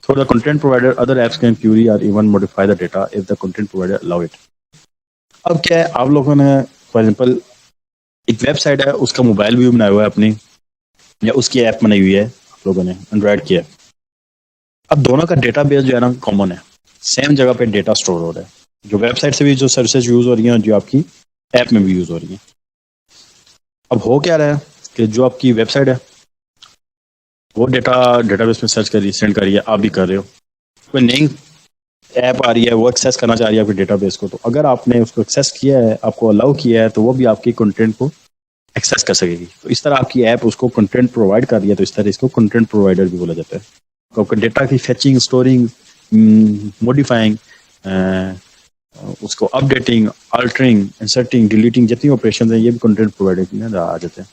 For the content provider, other apps can query or even modify the data if the content provider allow it. अब क्या है, आप लोगों ने for example एक website है, उसका mobile view बनाया हुआ है अपनी, या उसकी ऐप बनाई हुई है आप लोगों ने एंड्रॉइड की है। अब दोनों का डेटाबेस जो है ना कॉमन है, सेम जगह पे डेटा स्टोर हो रहा है। जो वेबसाइट से भी जो सर्विसेज यूज हो रही हैं, जो आपकी ऐप में भी यूज हो रही हैं। अब हो क्या रहा है कि जो आपकी वेबसाइट है वो डेटाबेस में सर्च करिए, सेंड करिए, आप भी कर रहे हो। कोई नई ऐप आ रही है, वो एक्सेस करना चाह रही है आपके डेटाबेस को, तो अगर आपने उसको एक्सेस किया है, आपको अलाउ किया है, तो वो भी आपकी कंटेंट को एक्सेस कर सकेगी। तो इस तरह आपकी ऐप उसको कंटेंट प्रोवाइड कर रही है, तो इस तरह इसको कंटेंट प्रोवाइडर भी बोला जाता है। तो आपका डेटा की फेचिंग, स्टोरिंग, मॉडिफाइंग, उसको अपडेटिंग, अल्टरिंग, इंसर्टिंग, डिलीटिंग, जितनी ऑपरेशन है ये भी कंटेंट प्रोवाइडर में आ जाते हैं।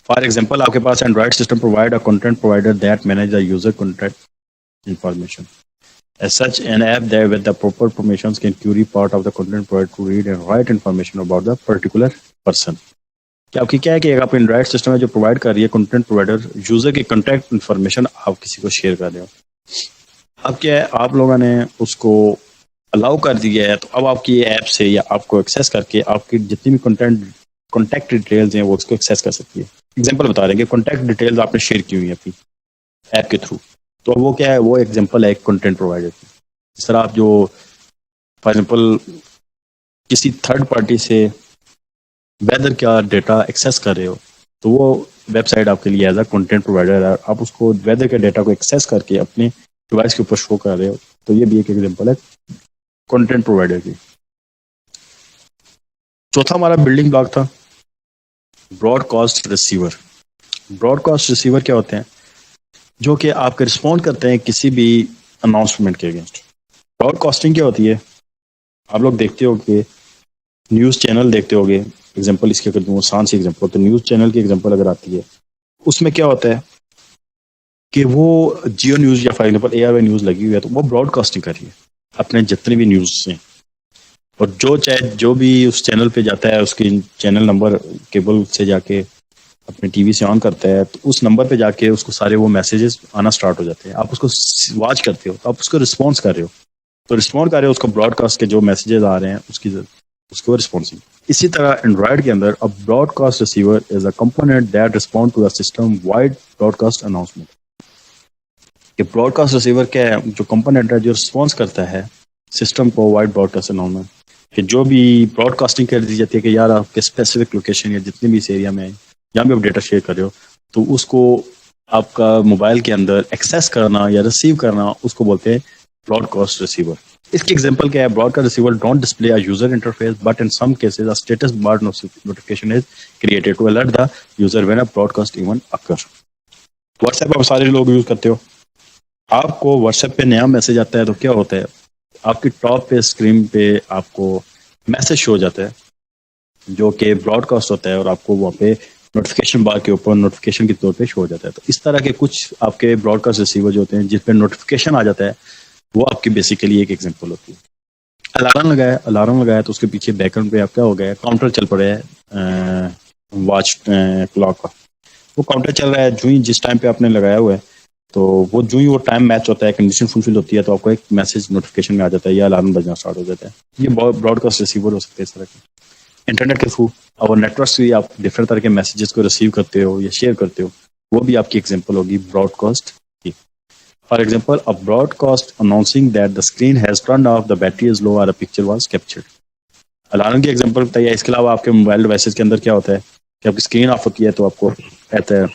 फॉर एग्जाम्पल, आपके पास Android system provide a content provider that manage the user content information. As such, an app there with the proper permissions can query part of the content provided to read and write information about the particular person. क्या आपकी क्या है कि आप Android system है जो provide कर रही है कंटेंट प्रोवाइडर, यूजर की कॉन्टैक्ट इन्फॉर्मेशन आप किसी को शेयर कर रहे हो। अब क्या है, आप लोगों ने उसको अलाउ कर दिया है, तो अब आपकी ऐप से या आपको एक्सेस करके आपकी जितनी भी कॉन्टैक्ट डिटेल्स हैं वो उसको एक्सेस कर सकती है। एग्जाम्पल बता रहे हैं कि कॉन्टैक्ट डिटेल्स आपने शेयर की हुई है अपनी ऐप के थ्रू, तो वो क्या है, वो एग्जांपल है एक कंटेंट प्रोवाइडर की। इस तरह आप जो फॉर एग्जांपल किसी थर्ड पार्टी से वेदर का डेटा एक्सेस कर रहे हो, तो वो वेबसाइट आपके लिए एज अ कंटेंट प्रोवाइडर है। आप उसको वेदर के डेटा को एक्सेस करके अपने डिवाइस के ऊपर शो कर रहे हो, तो ये भी एक एग्जांपल है कंटेंट प्रोवाइडर की। चौथा हमारा बिल्डिंग ब्लॉक था ब्रॉडकास्ट रिसीवर। ब्रॉडकास्ट रिसीवर क्या होते हैं? जो कि आपके रिस्पॉन्ड करते हैं किसी भी अनाउंसमेंट के अगेंस्ट। ब्रॉडकास्टिंग क्या होती है? आप लोग देखते हो कि न्यूज़ चैनल देखते होगे, एग्जांपल इसके अगर दूँ आसान सी एग्जांपल, तो न्यूज़ चैनल की एग्जांपल अगर आती है, उसमें क्या होता है कि वो जियो न्यूज़ या फॉर एग्जांपल ARY न्यूज़ लगी हुई है, तो वो ब्रॉडकास्टिंग कर रही है अपने जितने भी न्यूज़ हैं, और जो भी उस चैनल पे जाता है, उसकी चैनल नंबर केबल से जाके अपने टीवी से ऑन करता है, तो उस नंबर पे जाके उसको सारे वो मैसेजेस आना स्टार्ट हो जाते हैं। आप उसको वॉच करते हो, तो आप उसको रिस्पॉन्स कर रहे हो, तो रिस्पॉन्ड कर रहे हो उसको ब्रॉडकास्ट के जो मैसेजेस आ रहे हैं उसको रिस्पॉन्सिंग। इसी तरह एंड्रॉइड के अंदर अब broadcast receiver is a component that respond to the system wide broadcast announcement. ये ब्रॉडकास्ट रिसीवर क्या है? जो कंपोनेंट है जो रिस्पॉन्स करता है सिस्टम को वाइड ब्रॉडकास्ट अनाउंसमेंट, कि जो भी ब्रॉडकास्टिंग कर दी जाती है कि यार आपके स्पेसिफिक लोकेशन या जितने भी इस एरिया में जहाँ भी आप डेटा शेयर कर रहे हो, तो उसको आपका मोबाइल के अंदर एक्सेस करना या रिसीव करना, उसको बोलते हैं ब्रॉडकास्ट रिसीवर। इसकी एग्जांपल क्या है? Broadcast receiver don't display a user interface, but in some cases a status bar notification is created to alert the user when a broadcast event occur. WhatsApp आप सारे लोग यूज करते हो, आपको WhatsApp पे नया मैसेज आता है, तो क्या होता है, आपकी टॉप पे स्क्रीन पे आपको मैसेज शो हो जाता है जो कि ब्रॉडकास्ट होता है, और आपको वहाँ पे नोटिफिकेशन बार के ऊपर नोटिफिकेशन के तौर पे शो हो जाता है। तो इस तरह के कुछ आपके ब्रॉडकास्ट रिसीवर जो होते हैं जिस पे नोटिफिकेशन आ जाता है, वो आपकी बेसिकली एक एग्जांपल होती है। अलार्म लगाया तो उसके पीछे बैकग्राउंड पे आप क्या हो गया, काउंटर चल पड़ा है वॉच क्लॉक का। वो काउंटर चल रहा है, जो ही जिस टाइम पे आपने लगाया हुआ है, तो वो जो ही वो टाइम मैच होता है, कंडीशन फुलफिल होती है, तो आपको एक मैसेज नोटिफिकेशन में आ जाता है या अलार्म बजना स्टार्ट हो जाता है। ये ब्रॉडकास्ट रिसीवर हो सकते हैं इस तरह के। इंटरनेट के थ्रू और नेटवर्क से आप डिफरेंट तरह के मैसेजेस को रिसीव करते हो या शेयर करते हो, वो भी आपकी एग्जांपल होगी ब्रॉडकास्ट की। For example, a broadcast announcing that the screen has turned off, the battery is low और a picture was captured. Alarm की एग्जांपल बताइए। इसके अलावा आपके मोबाइल डिवाइसेस के अंदर क्या होता है कि आपकी स्क्रीन ऑफ होती है तो आपको कहता है,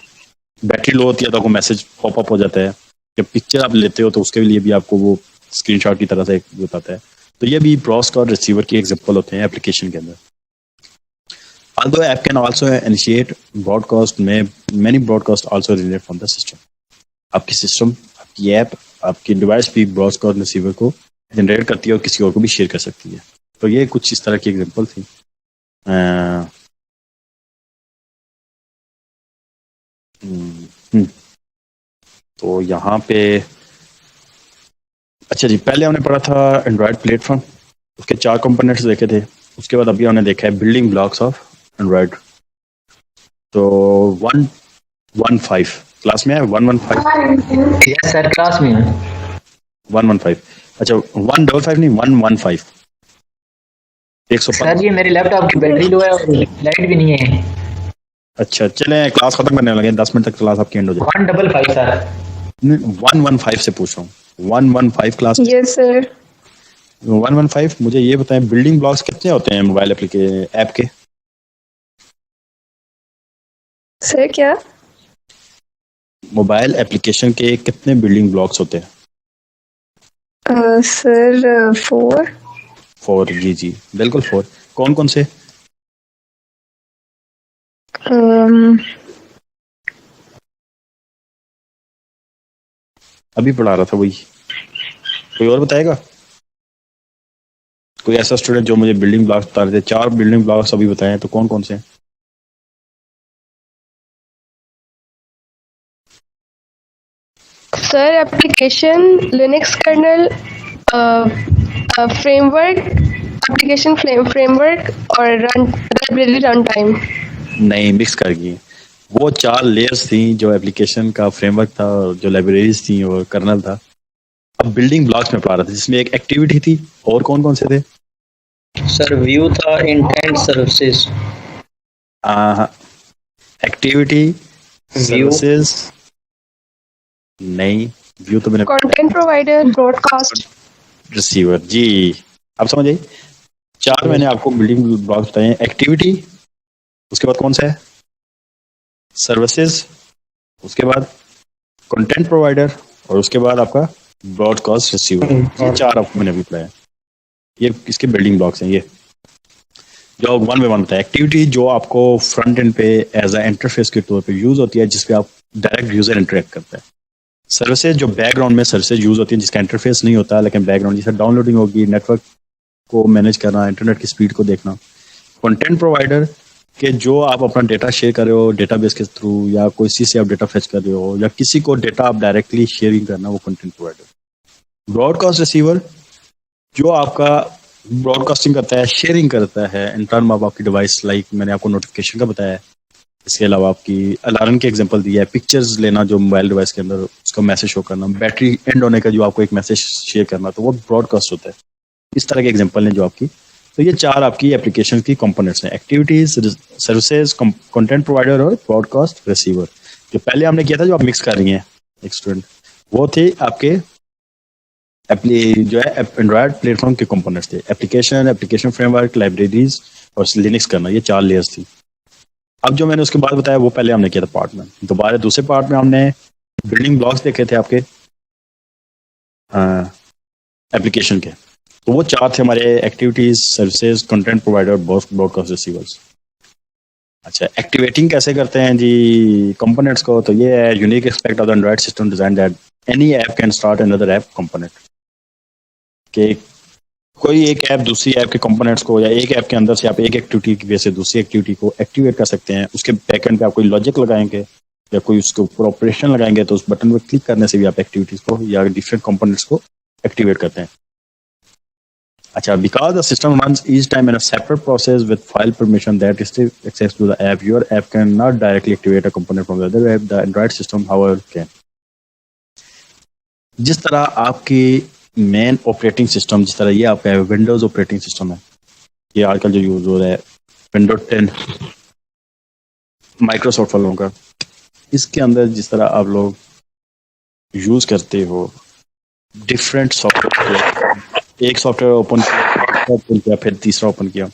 बैटरी लो होती है तो आपको मैसेज पॉपअप हो जाता है। जब पिक्चर आप लेते हो तो उसके लिए भी आपको वो स्क्रीनशॉट की तरह से बताता है। तो ये भी ब्रॉडकास्ट रिसीवर की एग्जांपल होते हैं एप्लीकेशन के अंदर। Although app can also initiate broadcast, many broadcast also originate from the system. आपकी सिस्टम, आपकी ऐप, आपकी डिवाइस भी ब्रॉडकास्ट रिसीवर को जनरेट करती है और किसी और को भी शेयर कर सकती है। तो ये कुछ इस तरह की एग्जांपल थी। तो यहाँ पे अच्छा जी, पहले हमने पढ़ा था एंड्रॉयड प्लेटफॉर्म, उसके 4 कंपोनेंट्स देखे थे। उसके बाद अभी हमने देखा है बिल्डिंग ब्लॉक्स ऑफ एंड्रॉयड। तो 115 क्लास में है, 115। यस सर, क्लास में हूँ। 115, अच्छा 155 नहीं, 115, 105। सर ये मेरे लैपटॉप की बैटरी लो है और लाइट भी नहीं है। अच्छा चलें, क्लास खत्म करने लगे, 10 मिनट तक क्लास आपकी एंड हो जाए। 155 सर। 115 से पूछ रहा हूँ, 115 क्लास। Yes sir. 115, मुझे ये बताएं बिल्डिंग ब्लॉक्स कितने होते हैं मोबाइल ऐप के? सर क्या? मोबाइल एप्लीकेशन के कितने बिल्डिंग ब्लॉक्स होते हैं? सर 4। 4, जी जी बिल्कुल 4। कौन कौन से? अभी पढ़ा रहा था वही, कोई और बताएगा? कोई ऐसा स्टूडेंट जो मुझे बिल्डिंग ब्लॉक्स बता रहे थे? 4 बिल्डिंग ब्लॉक्स अभी बताए, तो कौन कौन से हैं? Sir application, Linux kernel, framework, application framework और लाइब्रेरी रन टाइम। नहीं, मिक्स कर गई। वो 4 लेयर्स थी, जो एप्लीकेशन का फ्रेमवर्क था, जो लाइब्रेरीज थी और कर्नल था। अब बिल्डिंग ब्लॉक्स में पढ़ा रहा था, जिसमें एक एक्टिविटी थी, और कौन कौन से थे? सर व्यू था, intent, services. Activity, View. Services, नहीं, व्यू तो मैंने कंटेंट प्रोवाइडर, ब्रॉडकास्ट। रिसीवर, जी। अब समझ आई। 4 मैंने आपको बिल्डिंग ब्लॉक्स बताए हैं। एक्टिविटी, उसके बाद कौन सा है? सर्विसेज, उसके बाद कंटेंट प्रोवाइडर, और उसके बाद आपका ब्रॉडकास्ट रिसीवर। ये 4 आपको मैंने अभी पढ़ाया। ये इसके बिल्डिंग ब्लॉक्स हैं। ये जो 1 बाय 1 होता है। एक्टिविटी जो आपको फ्रंट एंड पे एज अ इंटरफेस के तौर पे यूज होती है, जिसपे आप डायरेक्ट यूजर इंटरेक्ट करता है। सर्विसेज जो बैकग्राउंड में सर्विसेज यूज होती है, जिसका इंटरफेस नहीं होता, लेकिन बैकग्राउंड जैसे डाउनलोडिंग होगी, नेटवर्क को मैनेज करना, इंटरनेट की स्पीड को देखना। कंटेंट प्रोवाइडर के जो आप अपना डेटा शेयर कर रहे हो डेटाबेस के थ्रू, या कोई चीज से आप डेटा फेच कर रहे हो, या किसी को डेटा आप डायरेक्टली शेयरिंग करना, वो कंटेंट प्रोवाइडर। ब्रॉडकास्ट रिसीवर जो आपका ब्रॉडकास्टिंग करता है, शेयरिंग करता है इन टर्म ऑफ आपकी डिवाइस, लाइक मैंने आपको नोटिफिकेशन का बताया है। इसके अलावा आपकी अलार्म के एग्जांपल दिया है, पिक्चर्स लेना जो मोबाइल डिवाइस के अंदर उसका मैसेज शो करना, बैटरी एंड होने का जो आपको एक मैसेज शेयर करना, तो वो ब्रॉडकास्ट होता है। इस तरह के एग्जांपल हैं जो आपकी। तो ये 4 आपकी एप्लीकेशन की कंपोनेंट्स हैं, एक्टिविटीज, सर्विसेज, कंटेंट प्रोवाइडर और ब्रॉडकास्ट रिसीवर। जो पहले हमने किया था, जो आप मिक्स कर रही हैं एक स्टूडेंट, वो थे आपके जो है एंड्रॉयड प्लेटफॉर्म के कंपोनेंट्स थे। एप्लीकेशन फ्रेमवर्क, लाइब्रेरीज और लिनक्स करना, ये 4 लेयर्स थी। अब जो मैंने उसके बाद बताया, वो पहले हमने किया था पार्ट में। दोबारा दूसरे पार्ट में हमने बिल्डिंग ब्लॉक्स देखे थे आपके एप्लीकेशन के। तो वो 4 थे हमारे, activities, services, content provider, broadcast receivers. अच्छा, एक्टिवेटिंग कैसे करते हैं जी कंपोनेंट्स को? तो ये है unique aspect of the Android system design that any app can start another app component. कि कोई एक ऐप दूसरी ऐप के कंपोनेंट्स को, या एक ऐप के अंदर से आप एक एक्टिविटी की वजह से दूसरी एक्टिविटी को एक्टिवेट कर सकते हैं। उसके बैकएंड पे आप कोई लॉजिक लगाएंगे या कोई उसके ऊपर ऑपरेशन लगाएंगे, तो उस बटन पर क्लिक करने से भी आप एक्टिविटीज को या डिफरेंट कंपोनेंट्स को एक्टिवेट करते हैं। अच्छा, because the system runs each time in a separate process with file permission that is access to the app, your app can not directly activate a component from the other app. The Android system, however, can. जिस तरह आपकी main operating system, जिस तरह ये आपका Windows operating system है, ये आजकल जो यूज हो रहा है विंडोज 10 माइक्रोसॉफ्ट वालों का, इसके अंदर जिस तरह आप लोग यूज करते हो डिफरेंट सॉफ्टवेयर, एक सॉफ्टवेयर ओपन किया फिर तीसरा ओपन किया,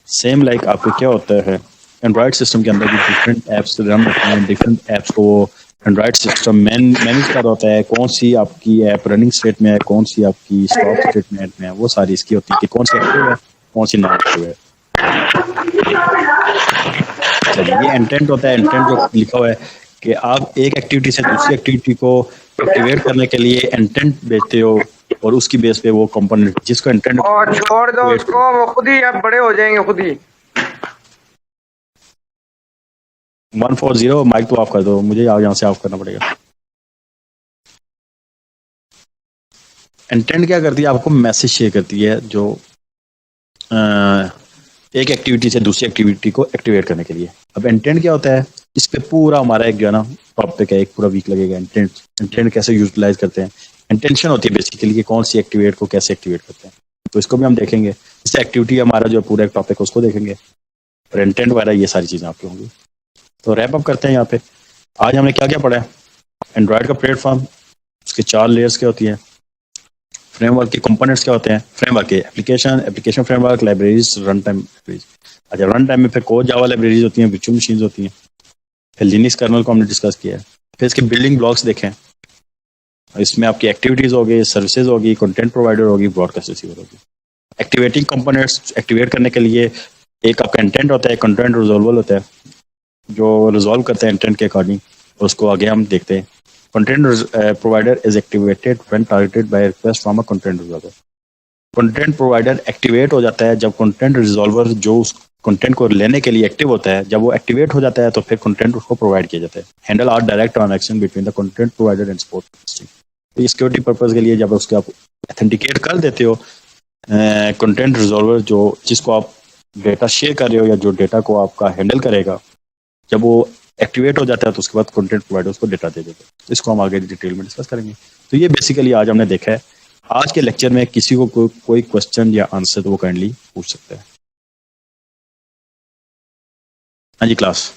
सेम लाइक आपको क्या होता है एंड्रॉयड सिस्टम के अंदर भी डिफरेंट एप्स रन होते हैं। डिफरेंट एप्स को एंड्रॉयड सिस्टम मैनेज कर होता है, कौन सी आपकी ऐप रनिंग स्टेट में है, कौन सी आपकी स्टॉप स्टेटमेंट में है, वो सारी इसकी होती है कि कौन सी एक्टिव है, कौन सी नॉन एक्टिव है। ये इंटेंट होता है। इंटेंट जो लिखा हुआ है कि आप एक एक्टिविटी से दूसरी एक्टिविटी को एक्टिवेट करने के लिए इंटेंट भेजते हो, और उसकी बेस पे वो कंपोनेंट जिसको इंटेंट, और छोड़ दो उसको, वो खुद ही अब बड़े हो जाएंगे खुद ही। 140 माइक तो ऑफ कर दो, मुझे यहाँ से ऑफ करना पड़ेगा। इंटेंट क्या करती है? आपको मैसेज शेयर करती है, जो एक एक्टिविटी से दूसरी एक्टिविटी को एक्टिवेट करने के लिए। अब इंटेंट क्या होता है? इस पे पूरा हमारा एक जो है ना टॉपिक है, एक पूरा वीक लगेगा। इंटेंट कैसे यूटिलाइज करते हैं, इंटेंशन होती है बेसिकली कि कौन सी एक्टिवेट को कैसे एक्टिवेट करते हैं, तो इसको भी हम देखेंगे। इससे एक्टिविटी हमारा जो पूरा एक टॉपिक है उसको देखेंगे, और इंटेंट वगैरह ये सारी चीजें आपकी होंगी। तो रैप अप करते हैं यहाँ पे। आज हमने क्या क्या पढ़ा है? एंड्रॉयड का प्लेटफॉर्म, उसके 4 लेयर्स क्या होती हैं, फ्रेमवर्क के कंपोनेंट्स क्या होते हैं, फ्रेमवर्क के application framework, libraries, run time libraries. अच्छा, रन टाइम में फिर कोर जावा लाइब्रेरीज होती हैं, वर्चुअल मशीन्स होती हैं, फिर लिनक्स कर्नल को हमने डिस्कस किया है, फिर इसके बिल्डिंग ब्लॉक्स देखें। इसमें आपकी एक्टिविटीज होगी, सर्विसेज होगी, कंटेंट प्रोवाइडर होगी, ब्रॉडकास्ट रिसीवर होगी। एक्टिवेटिंग कंपोनेंट्स एक्टिवेट करने के लिए एक आपका इंटेंट होता है, कंटेंट रिजॉल्वर होता है जो रिजॉल्व करता है इंटेंट के अकॉर्डिंग, उसको आगे हम देखते हैं। Content provider is activated when targeted by request from a content resolver. Content provider activate हो जाता है जब कंटेंट रिजॉल्वर जो उस कंटेंट को लेने के लिए एक्टिव होता है, जब वो एक्टिवेट हो जाता है तो फिर कंटेंट उसको प्रोवाइड किया जाता है। Handle are direct transaction between the content provider and support system. तो सिक्योरिटी पर्पज के लिए जब उसके आप ऑथेंटिकेट कर देते हो कंटेंट रिजॉल्वर जो जिसको आप डेटा शेयर कर रहे हो या जो डेटा को आपका हैंडल करेगा, जब वो एक्टिवेट हो जाता है तो उसके बाद कंटेंट प्रोवाइडर उसको डेटा दे देगा। इसको हम आगे डिटेल में डिस्कस करेंगे। तो ये बेसिकली आज हमने देखा है। आज के लेक्चर में किसी को कोई क्वेश्चन या आंसर तो वो काइंडली पूछ सकता है। हाँ जी क्लास।